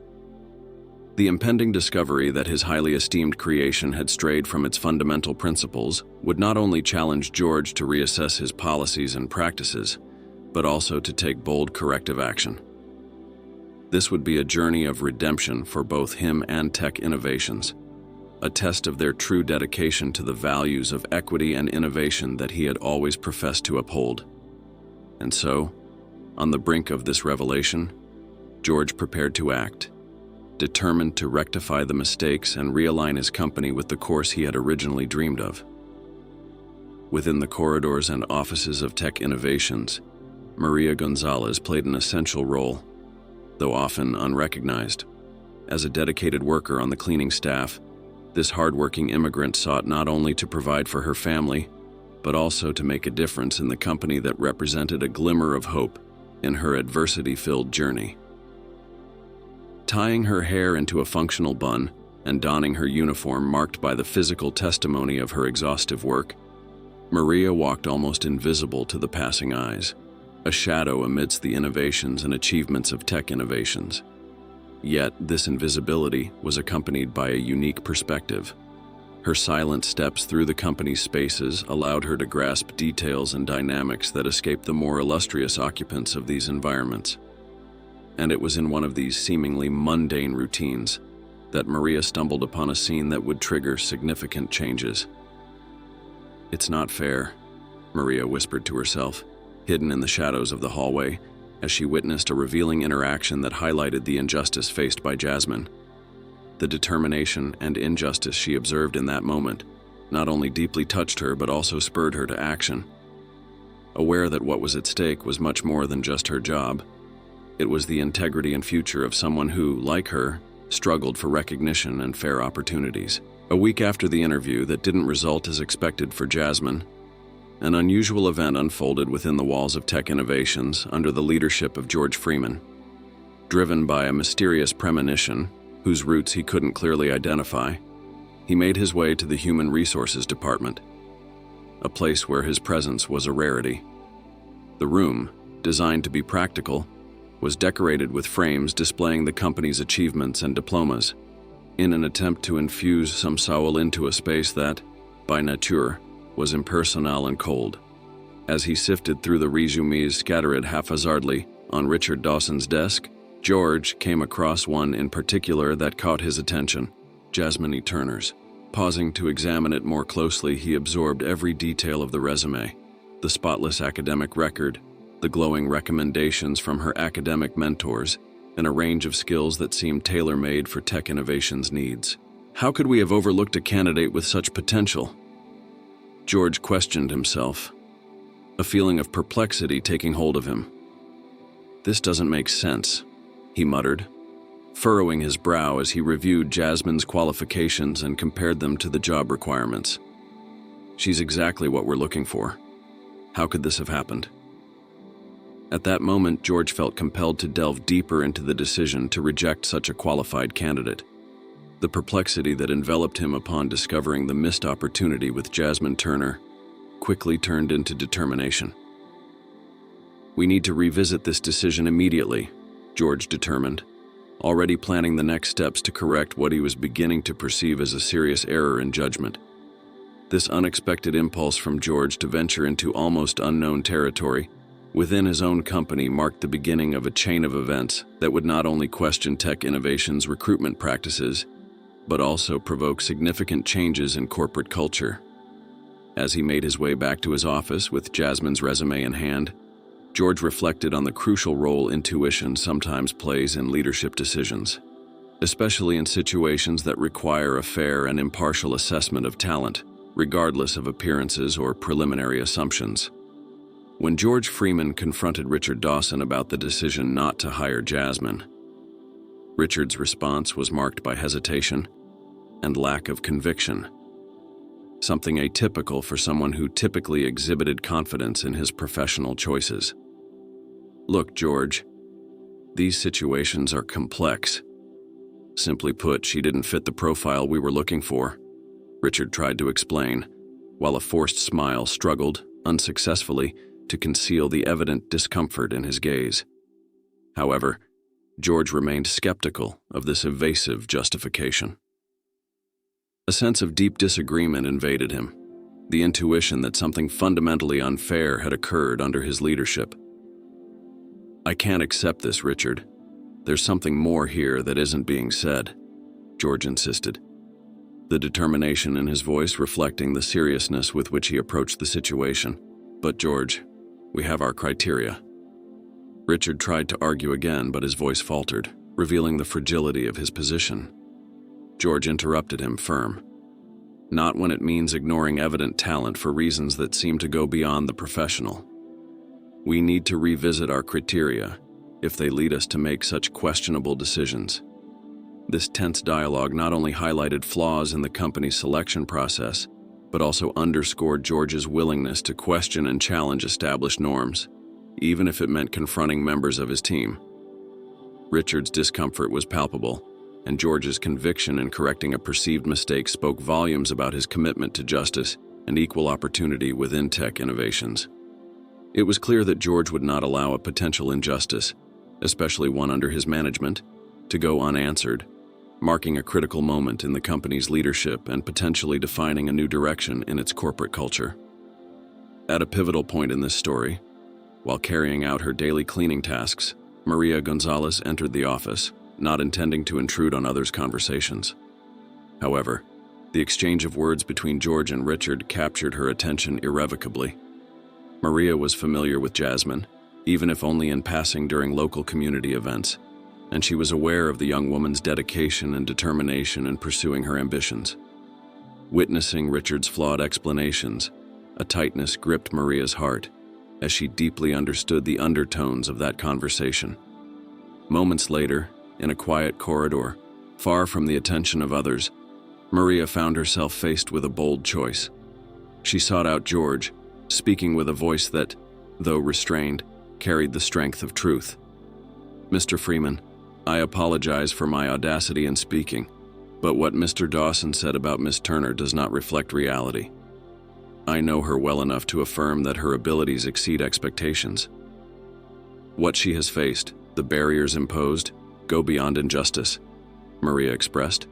The impending discovery that his highly esteemed creation had strayed from its fundamental principles would not only challenge George to reassess his policies and practices, but also to take bold corrective action. This would be a journey of redemption for both him and Tech Innovations, a test of their true dedication to the values of equity and innovation that he had always professed to uphold. And so, on the brink of this revelation, George prepared to act, determined to rectify the mistakes and realign his company with the course he had originally dreamed of. Within the corridors and offices of Tech Innovations, Maria Gonzalez played an essential role, though often unrecognized. As a dedicated worker on the cleaning staff, this hardworking immigrant sought not only to provide for her family, but also to make a difference in the company that represented a glimmer of hope in her adversity-filled journey. Tying her hair into a functional bun and donning her uniform marked by the physical testimony of her exhaustive work, Maria walked almost invisible to the passing eyes, a shadow amidst the innovations and achievements of Tech Innovations. Yet this invisibility was accompanied by a unique perspective. Her silent steps through the company's spaces allowed her to grasp details and dynamics that escaped the more illustrious occupants of these environments. And it was in one of these seemingly mundane routines that Maria stumbled upon a scene that would trigger significant changes. "It's not fair," Maria whispered to herself, hidden in the shadows of the hallway, as she witnessed a revealing interaction that highlighted the injustice faced by Jasmine. The determination and injustice she observed in that moment not only deeply touched her but also spurred her to action. Aware that what was at stake was much more than just her job, it was the integrity and future of someone who, like her, struggled for recognition and fair opportunities. A week after the interview that didn't result as expected for Jasmine, an unusual event unfolded within the walls of Tech Innovations under the leadership of George Freeman. Driven by a mysterious premonition, whose roots he couldn't clearly identify, he made his way to the Human Resources Department, a place where his presence was a rarity. The room, designed to be practical, was decorated with frames displaying the company's achievements and diplomas, in an attempt to infuse some soul into a space that, by nature, was impersonal and cold. As he sifted through the resumes scattered haphazardly on Richard Dawson's desk, George came across one in particular that caught his attention, Jasmine Turner's. Pausing to examine it more closely, he absorbed every detail of the resume, the spotless academic record, the glowing recommendations from her academic mentors, and a range of skills that seemed tailor-made for Tech Innovations' needs. How could we have overlooked a candidate with such potential? George questioned himself, a feeling of perplexity taking hold of him. "This doesn't make sense," he muttered, furrowing his brow as he reviewed Jasmine's qualifications and compared them to the job requirements. "She's exactly what we're looking for. How could this have happened?" At that moment, George felt compelled to delve deeper into the decision to reject such a qualified candidate. The perplexity that enveloped him upon discovering the missed opportunity with Jasmine Turner quickly turned into determination. "We need to revisit this decision immediately," George determined, already planning the next steps to correct what he was beginning to perceive as a serious error in judgment. This unexpected impulse from George to venture into almost unknown territory within his own company marked the beginning of a chain of events that would not only question Tech Innovations' recruitment practices, but also provoke significant changes in corporate culture. As he made his way back to his office with Jasmine's resume in hand, George reflected on the crucial role intuition sometimes plays in leadership decisions, especially in situations that require a fair and impartial assessment of talent, regardless of appearances or preliminary assumptions. When George Freeman confronted Richard Dawson about the decision not to hire Jasmine, Richard's response was marked by hesitation and lack of conviction, something atypical for someone who typically exhibited confidence in his professional choices. "Look, George, these situations are complex. Simply put, she didn't fit the profile we were looking for," Richard tried to explain, while a forced smile struggled, unsuccessfully, to conceal the evident discomfort in his gaze. However, George remained skeptical of this evasive justification. A sense of deep disagreement invaded him, the intuition that something fundamentally unfair had occurred under his leadership. "I can't accept this, Richard. There's something more here that isn't being said," George insisted, the determination in his voice reflecting the seriousness with which he approached the situation. "But George, we have our criteria." Richard tried to argue again, but his voice faltered, revealing the fragility of his position. George interrupted him, firm. "Not when it means ignoring evident talent for reasons that seem to go beyond the professional. We need to revisit our criteria if they lead us to make such questionable decisions." This tense dialogue not only highlighted flaws in the company's selection process, but also underscored George's willingness to question and challenge established norms, even if it meant confronting members of his team. Richard's discomfort was palpable, and George's conviction in correcting a perceived mistake spoke volumes about his commitment to justice and equal opportunity within Tech Innovations. It was clear that George would not allow a potential injustice, especially one under his management, to go unanswered, marking a critical moment in the company's leadership and potentially defining a new direction in its corporate culture. At a pivotal point in this story, while carrying out her daily cleaning tasks, Maria Gonzalez entered the office, not intending to intrude on others' conversations. However, the exchange of words between George and Richard captured her attention irrevocably. Maria was familiar with Jasmine, even if only in passing during local community events, and she was aware of the young woman's dedication and determination in pursuing her ambitions. Witnessing Richard's flawed explanations, a tightness gripped Maria's heart as she deeply understood the undertones of that conversation. Moments later, in a quiet corridor, far from the attention of others, Maria found herself faced with a bold choice. She sought out George, speaking with a voice that, though restrained, carried the strength of truth. "Mr. Freeman, I apologize for my audacity in speaking, but what Mr. Dawson said about Miss Turner does not reflect reality. I know her well enough to affirm that her abilities exceed expectations. What she has faced, the barriers imposed, go beyond injustice," Maria expressed,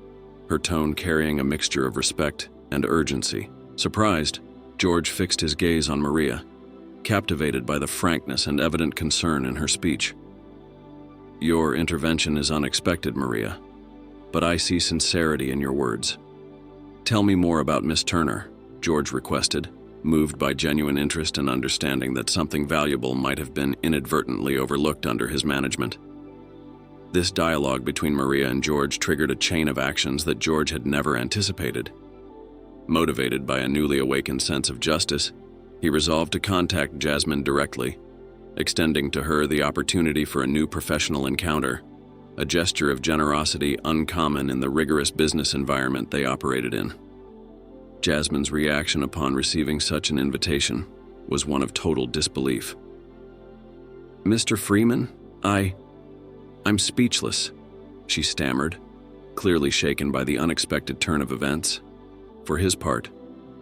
her tone carrying a mixture of respect and urgency. Surprised, George fixed his gaze on Maria, captivated by the frankness and evident concern in her speech. "Your intervention is unexpected, Maria, but I see sincerity in your words. Tell me more about Miss Turner," George requested, moved by genuine interest and understanding that something valuable might have been inadvertently overlooked under his management. This dialogue between Maria and George triggered a chain of actions that George had never anticipated. Motivated by a newly awakened sense of justice, he resolved to contact Jasmine directly, extending to her the opportunity for a new professional encounter, a gesture of generosity uncommon in the rigorous business environment they operated in. Jasmine's reaction upon receiving such an invitation was one of total disbelief. "Mr. Freeman, I'm speechless," she stammered, clearly shaken by the unexpected turn of events. For his part,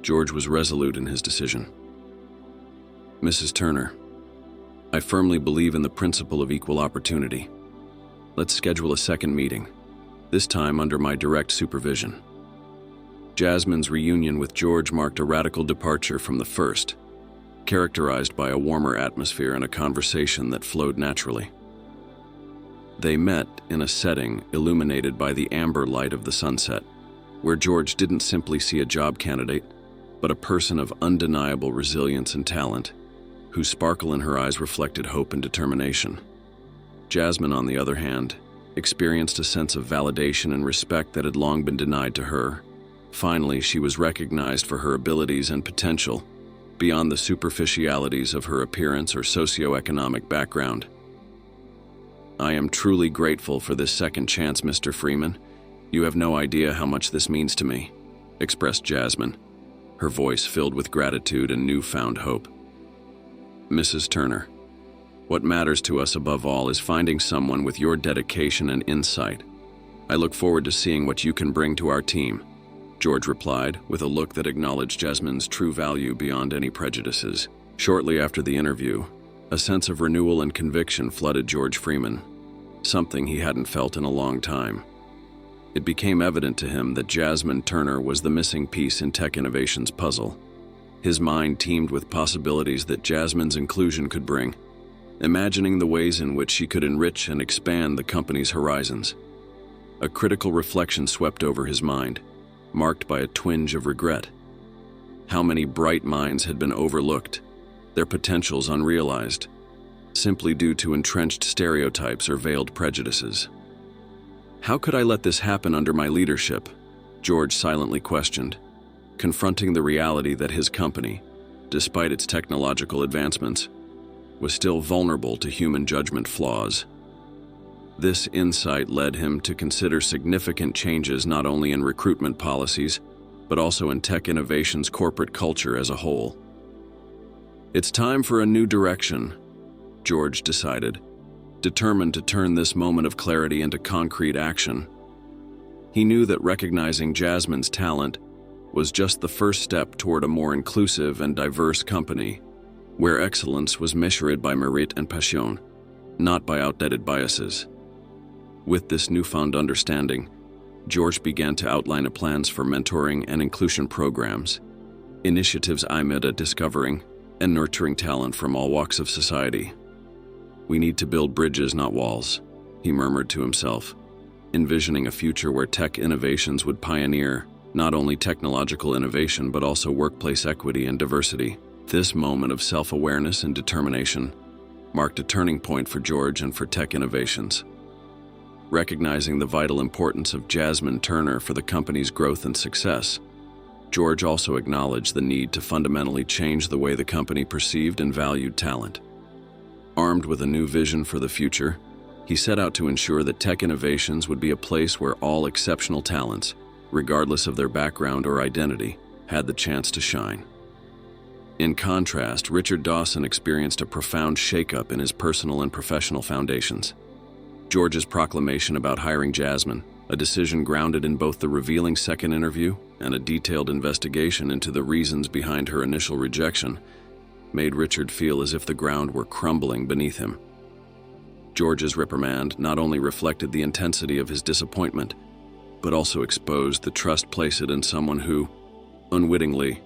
George was resolute in his decision. "Mrs. Turner, I firmly believe in the principle of equal opportunity. Let's schedule a second meeting, this time under my direct supervision." Jasmine's reunion with George marked a radical departure from the first, characterized by a warmer atmosphere and a conversation that flowed naturally. They met in a setting illuminated by the amber light of the sunset, where George didn't simply see a job candidate, but a person of undeniable resilience and talent, whose sparkle in her eyes reflected hope and determination. Jasmine, on the other hand, experienced a sense of validation and respect that had long been denied to her. Finally, she was recognized for her abilities and potential, beyond the superficialities of her appearance or socioeconomic background. "I am truly grateful for this second chance, Mr. Freeman. You have no idea how much this means to me," expressed Jasmine, her voice filled with gratitude and newfound hope. "Mrs. Turner, what matters to us above all is finding someone with your dedication and insight. I look forward to seeing what you can bring to our team," George replied, with a look that acknowledged Jasmine's true value beyond any prejudices. Shortly after the interview, a sense of renewal and conviction flooded George Freeman, something he hadn't felt in a long time. It became evident to him that Jasmine Turner was the missing piece in tech innovation's puzzle. His mind teemed with possibilities that Jasmine's inclusion could bring, imagining the ways in which she could enrich and expand the company's horizons. A critical reflection swept over his mind, marked by a twinge of regret. How many bright minds had been overlooked, their potentials unrealized, simply due to entrenched stereotypes or veiled prejudices. "How could I let this happen under my leadership?" George silently questioned, confronting the reality that his company, despite its technological advancements, was still vulnerable to human judgment flaws. This insight led him to consider significant changes not only in recruitment policies, but also in tech innovation's corporate culture as a whole. "It's time for a new direction," George decided, determined to turn this moment of clarity into concrete action. He knew that recognizing Jasmine's talent was just the first step toward a more inclusive and diverse company, where excellence was measured by merit and passion, not by outdated biases. With this newfound understanding, George began to outline plans for mentoring and inclusion programs, initiatives aimed at discovering and nurturing talent from all walks of society. "We need to build bridges, not walls," he murmured to himself, envisioning a future where tech innovations would pioneer not only technological innovation but also workplace equity and diversity. This moment of self-awareness and determination marked a turning point for George and for tech innovations. Recognizing the vital importance of Jasmine Turner for the company's growth and success, George also acknowledged the need to fundamentally change the way the company perceived and valued talent. Armed with a new vision for the future, he set out to ensure that Tech Innovations would be a place where all exceptional talents, regardless of their background or identity, had the chance to shine. In contrast, Richard Dawson experienced a profound shakeup in his personal and professional foundations. George's proclamation about hiring Jasmine, a decision grounded in both the revealing second interview and a detailed investigation into the reasons behind her initial rejection, made Richard feel as if the ground were crumbling beneath him. George's reprimand not only reflected the intensity of his disappointment, but also exposed the trust placed in someone who, unwittingly,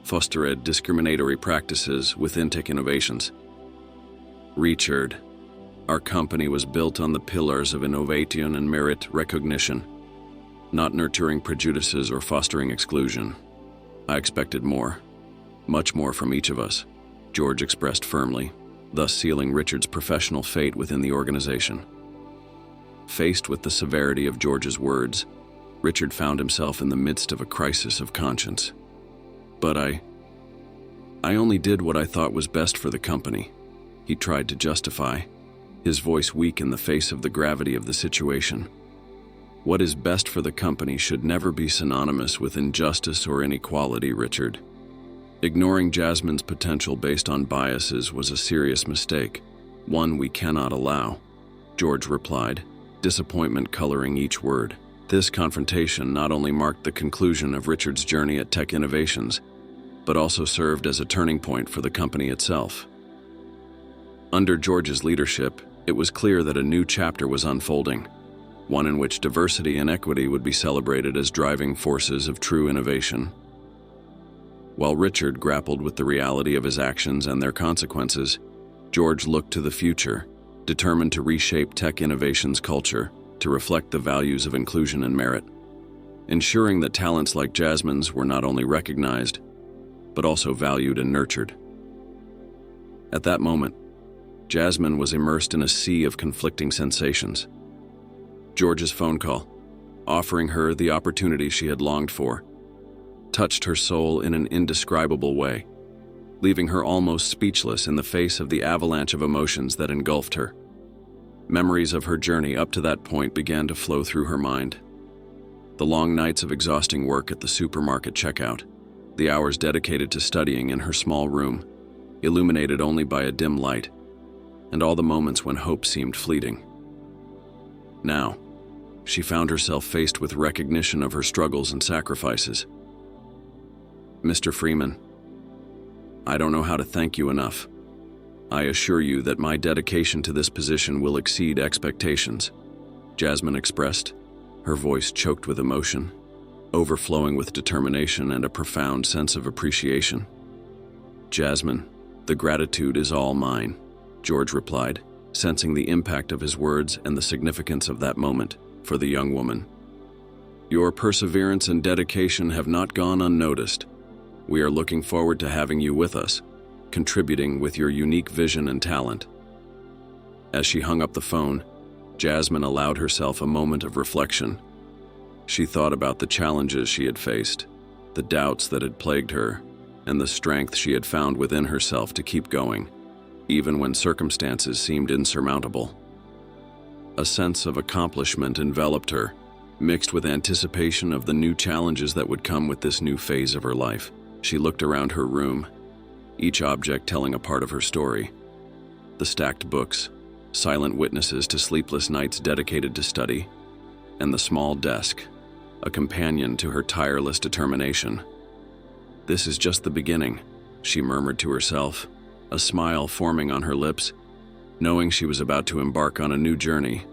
fostered discriminatory practices within Tech Innovations. Richard, our company was built on the pillars of innovation and merit recognition, not nurturing prejudices or fostering exclusion. I expected more, much more from each of us, George expressed firmly, thus sealing Richard's professional fate within the organization. Faced with the severity of George's words, Richard found himself in the midst of a crisis of conscience. But I only did what I thought was best for the company, he tried to justify, his voice weak in the face of the gravity of the situation. What is best for the company should never be synonymous with injustice or inequality, Richard. Ignoring Jasmine's potential based on biases was a serious mistake, one we cannot allow, George replied, disappointment coloring each word. This confrontation not only marked the conclusion of Richard's journey at Tech Innovations, but also served as a turning point for the company itself. Under George's leadership, it was clear that a new chapter was unfolding, one in which diversity and equity would be celebrated as driving forces of true innovation. While Richard grappled with the reality of his actions and their consequences, George looked to the future, determined to reshape Tech Innovations' culture to reflect the values of inclusion and merit, ensuring that talents like Jasmine's were not only recognized, but also valued and nurtured. At that moment, Jasmine was immersed in a sea of conflicting sensations. George's phone call, offering her the opportunity she had longed for, touched her soul in an indescribable way, leaving her almost speechless in the face of the avalanche of emotions that engulfed her. Memories of her journey up to that point began to flow through her mind. The long nights of exhausting work at the supermarket checkout, the hours dedicated to studying in her small room, illuminated only by a dim light, and all the moments when hope seemed fleeting. Now, she found herself faced with recognition of her struggles and sacrifices. Mr. Freeman, I don't know how to thank you enough. I assure you that my dedication to this position will exceed expectations, Jasmine expressed, her voice choked with emotion, overflowing with determination and a profound sense of appreciation. Jasmine, the gratitude is all mine, George replied, sensing the impact of his words and the significance of that moment for the young woman. Your perseverance and dedication have not gone unnoticed. We are looking forward to having you with us, contributing with your unique vision and talent. As she hung up the phone, Jasmine allowed herself a moment of reflection. She thought about the challenges she had faced, the doubts that had plagued her, and the strength she had found within herself to keep going, even when circumstances seemed insurmountable. A sense of accomplishment enveloped her, mixed with anticipation of the new challenges that would come with this new phase of her life. She looked around her room, each object telling a part of her story. The stacked books, silent witnesses to sleepless nights dedicated to study, and the small desk, a companion to her tireless determination. This is just the beginning, she murmured to herself, a smile forming on her lips, knowing she was about to embark on a new journey,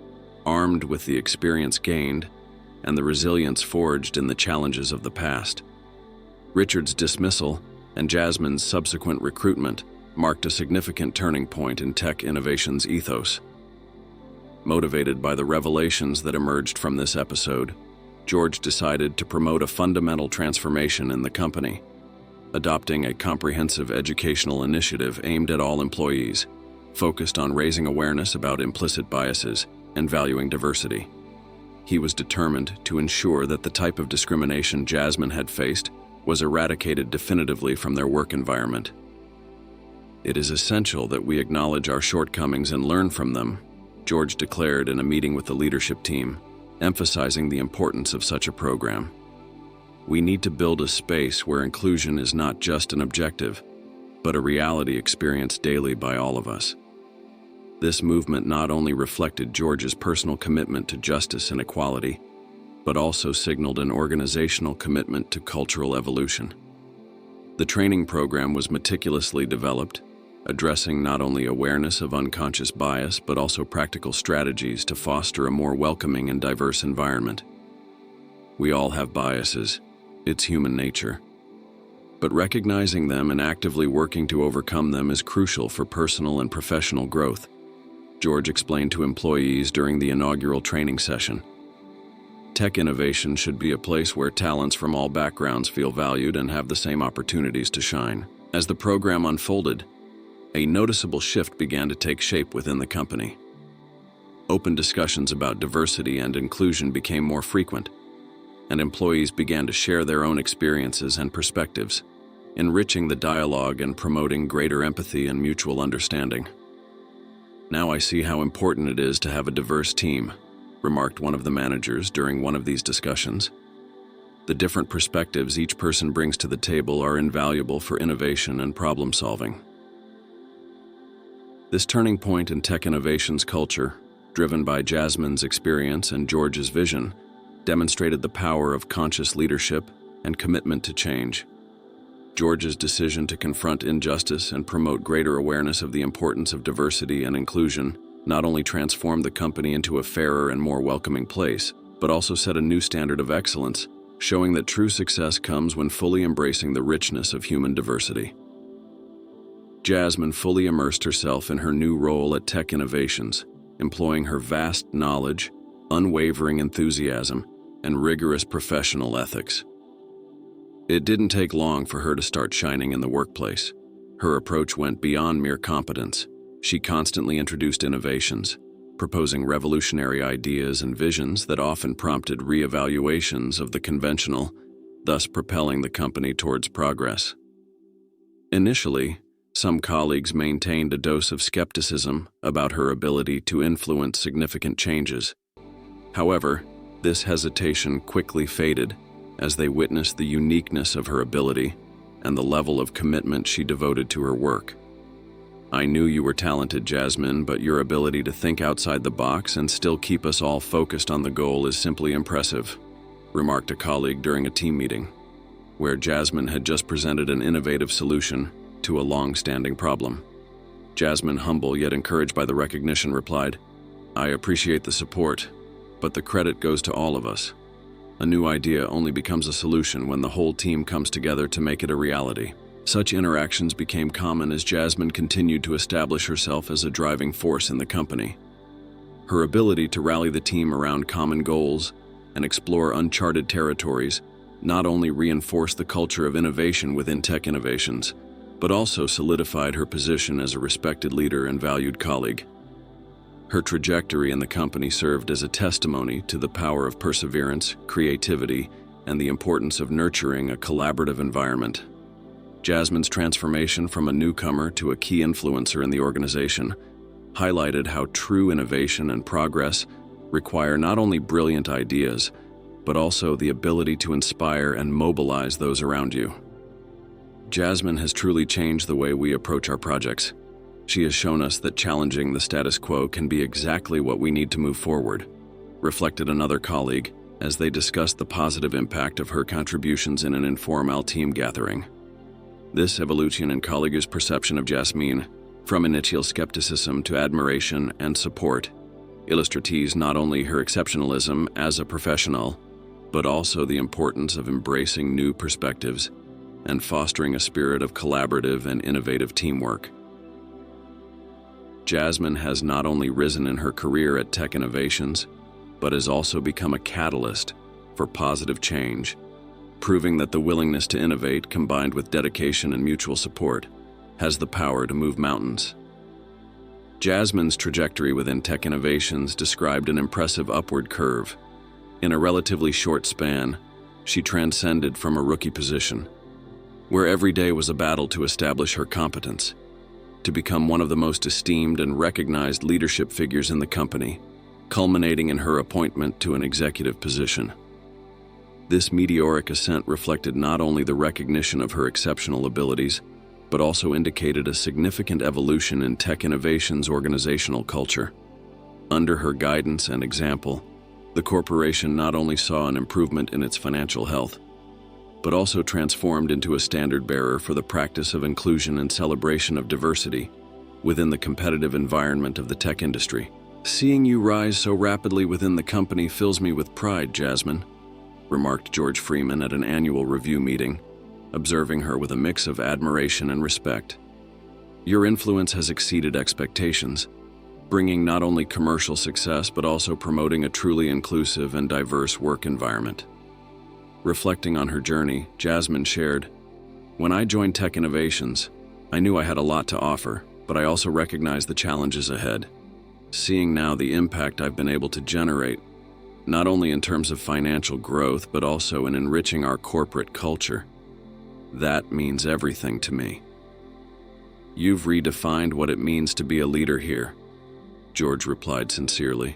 armed with the experience gained and the resilience forged in the challenges of the past. Richard's dismissal and Jasmine's subsequent recruitment marked a significant turning point in Tech Innovations' ethos. Motivated by the revelations that emerged from this episode, George decided to promote a fundamental transformation in the company, adopting a comprehensive educational initiative aimed at all employees, focused on raising awareness about implicit biases, and valuing diversity. He was determined to ensure that the type of discrimination Jasmine had faced was eradicated definitively from their work environment. "It is essential that we acknowledge our shortcomings and learn from them," George declared in a meeting with the leadership team, emphasizing the importance of such a program. "We need to build a space where inclusion is not just an objective, but a reality experienced daily by all of us." This movement not only reflected George's personal commitment to justice and equality, but also signaled an organizational commitment to cultural evolution. The training program was meticulously developed, addressing not only awareness of unconscious bias, but also practical strategies to foster a more welcoming and diverse environment. We all have biases. It's human nature. But recognizing them and actively working to overcome them is crucial for personal and professional growth, George explained to employees during the inaugural training session. Tech innovation should be a place where talents from all backgrounds feel valued and have the same opportunities to shine. As the program unfolded, a noticeable shift began to take shape within the company. Open discussions about diversity and inclusion became more frequent, and employees began to share their own experiences and perspectives, enriching the dialogue and promoting greater empathy and mutual understanding. "Now I see how important it is to have a diverse team," remarked one of the managers during one of these discussions. "The different perspectives each person brings to the table are invaluable for innovation and problem solving." This turning point in tech innovation's culture, driven by Jasmine's experience and George's vision, demonstrated the power of conscious leadership and commitment to change. George's decision to confront injustice and promote greater awareness of the importance of diversity and inclusion not only transformed the company into a fairer and more welcoming place, but also set a new standard of excellence, showing that true success comes when fully embracing the richness of human diversity. Jasmine fully immersed herself in her new role at Tech Innovations, employing her vast knowledge, unwavering enthusiasm, and rigorous professional ethics. It didn't take long for her to start shining in the workplace. Her approach went beyond mere competence. She constantly introduced innovations, proposing revolutionary ideas and visions that often prompted re-evaluations of the conventional, thus propelling the company towards progress. Initially, some colleagues maintained a dose of skepticism about her ability to influence significant changes. However, this hesitation quickly faded as they witnessed the uniqueness of her ability and the level of commitment she devoted to her work. "I knew you were talented, Jasmine, but your ability to think outside the box and still keep us all focused on the goal is simply impressive," remarked a colleague during a team meeting, where Jasmine had just presented an innovative solution to a long-standing problem. Jasmine, humble yet encouraged by the recognition, replied, "I appreciate the support, but the credit goes to all of us. A new idea only becomes a solution when the whole team comes together to make it a reality." Such interactions became common as Jasmine continued to establish herself as a driving force in the company. Her ability to rally the team around common goals and explore uncharted territories not only reinforced the culture of innovation within Tech Innovations, but also solidified her position as a respected leader and valued colleague. Her trajectory in the company served as a testimony to the power of perseverance, creativity, and the importance of nurturing a collaborative environment. Jasmine's transformation from a newcomer to a key influencer in the organization highlighted how true innovation and progress require not only brilliant ideas, but also the ability to inspire and mobilize those around you. Jasmine has truly changed the way we approach our projects. She has shown us that challenging the status quo can be exactly what we need to move forward, reflected another colleague as they discussed the positive impact of her contributions in an informal team gathering. This evolution in colleagues' perception of Jasmine, from initial skepticism to admiration and support, illustrates not only her exceptionalism as a professional, but also the importance of embracing new perspectives and fostering a spirit of collaborative and innovative teamwork. Jasmine has not only risen in her career at Tech Innovations, but has also become a catalyst for positive change, proving that the willingness to innovate combined with dedication and mutual support has the power to move mountains. Jasmine's trajectory within tech innovations described an impressive upward curve. In a relatively short span, she transcended from a rookie position, where every day was a battle to establish her competence, to become one of the most esteemed and recognized leadership figures in the company, culminating in her appointment to an executive position. This meteoric ascent reflected not only the recognition of her exceptional abilities, but also indicated a significant evolution in tech innovation's organizational culture. Under her guidance and example, the corporation not only saw an improvement in its financial health, but also transformed into a standard-bearer for the practice of inclusion and celebration of diversity within the competitive environment of the tech industry. "Seeing you rise so rapidly within the company fills me with pride, Jasmine," remarked George Freeman at an annual review meeting, observing her with a mix of admiration and respect. "Your influence has exceeded expectations, bringing not only commercial success but also promoting a truly inclusive and diverse work environment." Reflecting on her journey, Jasmine shared, "When I joined Tech Innovations, I knew I had a lot to offer, but I also recognized the challenges ahead. Seeing now the impact I've been able to generate, not only in terms of financial growth, but also in enriching our corporate culture, that means everything to me." "You've redefined what it means to be a leader here," George replied sincerely.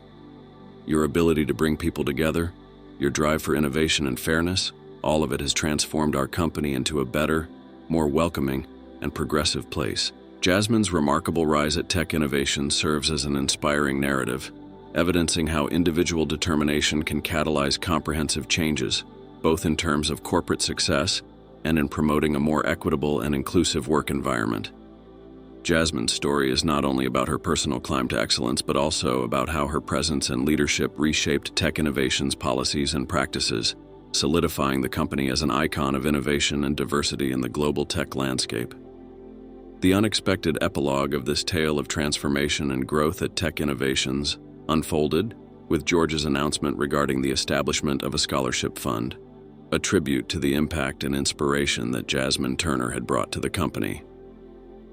"Your ability to bring people together, your drive for innovation and fairness, all of it has transformed our company into a better, more welcoming, and progressive place." Jasmine's remarkable rise at Tech Innovation serves as an inspiring narrative, evidencing how individual determination can catalyze comprehensive changes, both in terms of corporate success and in promoting a more equitable and inclusive work environment. Jasmine's story is not only about her personal climb to excellence, but also about how her presence and leadership reshaped Tech Innovation's policies and practices, solidifying the company as an icon of innovation and diversity in the global tech landscape. The unexpected epilogue of this tale of transformation and growth at Tech Innovations unfolded with George's announcement regarding the establishment of a scholarship fund, a tribute to the impact and inspiration that Jasmine Turner had brought to the company.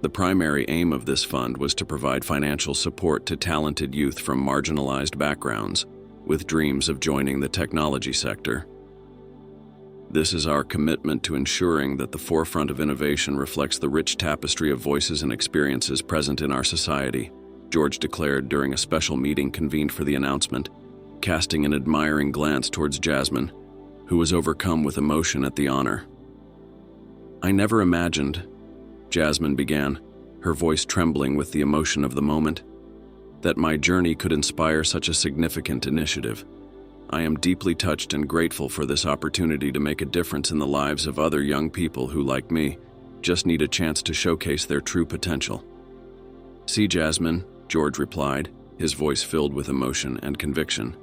The primary aim of this fund was to provide financial support to talented youth from marginalized backgrounds with dreams of joining the technology sector. "This is our commitment to ensuring that the forefront of innovation reflects the rich tapestry of voices and experiences present in our society," George declared during a special meeting convened for the announcement, casting an admiring glance towards Jasmine, who was overcome with emotion at the honor. "I never imagined," Jasmine began, her voice trembling with the emotion of the moment, "that my journey could inspire such a significant initiative. I am deeply touched and grateful for this opportunity to make a difference in the lives of other young people who, like me, just need a chance to showcase their true potential." "See, Jasmine," George replied, his voice filled with emotion and conviction.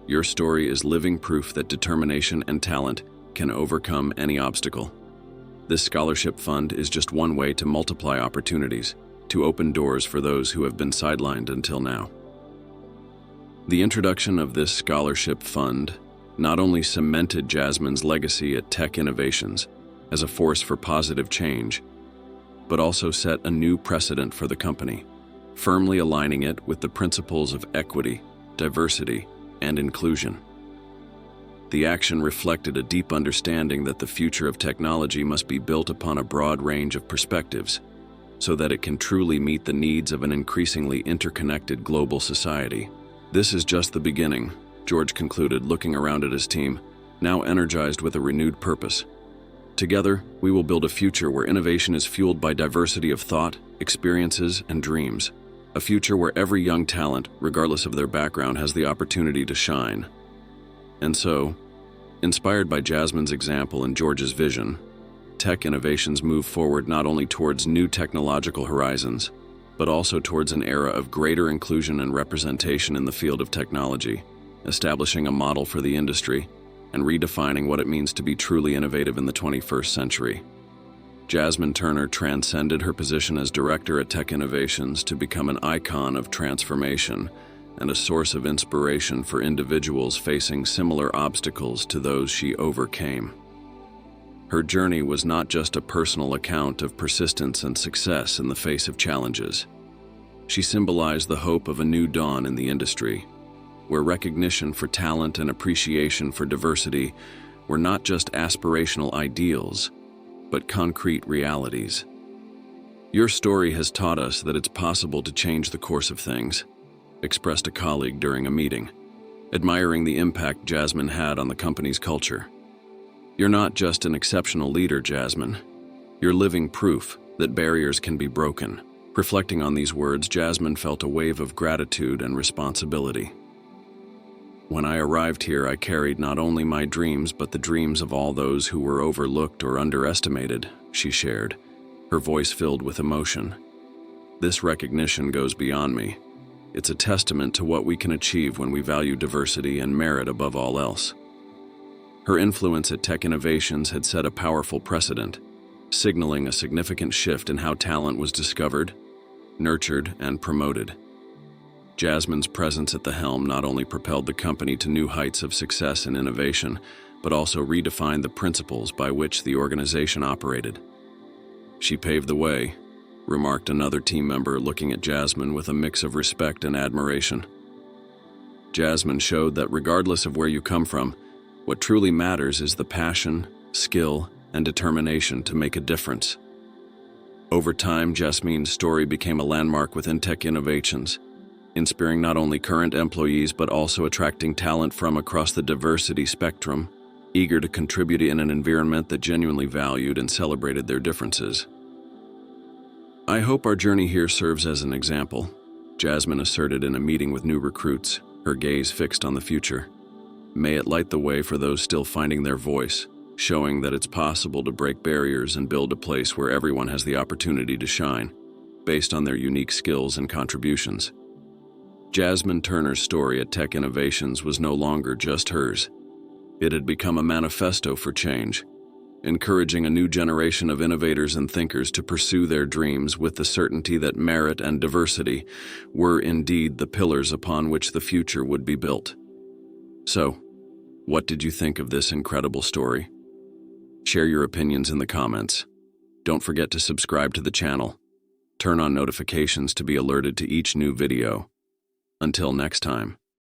"Your story is living proof that determination and talent can overcome any obstacle. This scholarship fund is just one way to multiply opportunities, to open doors for those who have been sidelined until now." The introduction of this scholarship fund not only cemented Jasmine's legacy at Tech Innovations as a force for positive change, but also set a new precedent for the company, firmly aligning it with the principles of equity, diversity, and inclusion. The action reflected a deep understanding that the future of technology must be built upon a broad range of perspectives, so that it can truly meet the needs of an increasingly interconnected global society. "This is just the beginning," George concluded, looking around at his team, now energized with a renewed purpose. "Together, we will build a future where innovation is fueled by diversity of thought, experiences, and dreams. A future where every young talent, regardless of their background, has the opportunity to shine." And so, inspired by Jasmine's example and George's vision, Tech Innovations move forward not only towards new technological horizons, but also towards an era of greater inclusion and representation in the field of technology, establishing a model for the industry and redefining what it means to be truly innovative in the 21st century. Jasmine Turner transcended her position as director at Tech Innovations to become an icon of transformation and a source of inspiration for individuals facing similar obstacles to those she overcame. Her journey was not just a personal account of persistence and success in the face of challenges. She symbolized the hope of a new dawn in the industry, where recognition for talent and appreciation for diversity were not just aspirational ideals, but concrete realities. "Your story has taught us that it's possible to change the course of things," expressed a colleague during a meeting, admiring the impact Jasmine had on the company's culture. "You're not just an exceptional leader, Jasmine. You're living proof that barriers can be broken." Reflecting on these words, Jasmine felt a wave of gratitude and responsibility. "When I arrived here, I carried not only my dreams but the dreams of all those who were overlooked or underestimated," she shared, her voice filled with emotion. "This recognition goes beyond me. It's a testament to what we can achieve when we value diversity and merit above all else." Her influence at Tech Innovations had set a powerful precedent, signaling a significant shift in how talent was discovered, nurtured, and promoted. Jasmine's presence at the helm not only propelled the company to new heights of success and innovation, but also redefined the principles by which the organization operated. "She paved the way," remarked another team member, looking at Jasmine with a mix of respect and admiration. Jasmine showed that regardless of where you come from, what truly matters is the passion, skill, and determination to make a difference. Over time, Jasmine's story became a landmark within Tech Innovations, inspiring not only current employees but also attracting talent from across the diversity spectrum, eager to contribute in an environment that genuinely valued and celebrated their differences. "I hope our journey here serves as an example," Jasmine asserted in a meeting with new recruits, her gaze fixed on the future. "May it light the way for those still finding their voice, showing that it's possible to break barriers and build a place where everyone has the opportunity to shine, based on their unique skills and contributions." Jasmine Turner's story at Tech Innovations was no longer just hers. It had become a manifesto for change, encouraging a new generation of innovators and thinkers to pursue their dreams with the certainty that merit and diversity were indeed the pillars upon which the future would be built. So, what did you think of this incredible story? Share your opinions in the comments. Don't forget to subscribe to the channel. Turn on notifications to be alerted to each new video. Until next time.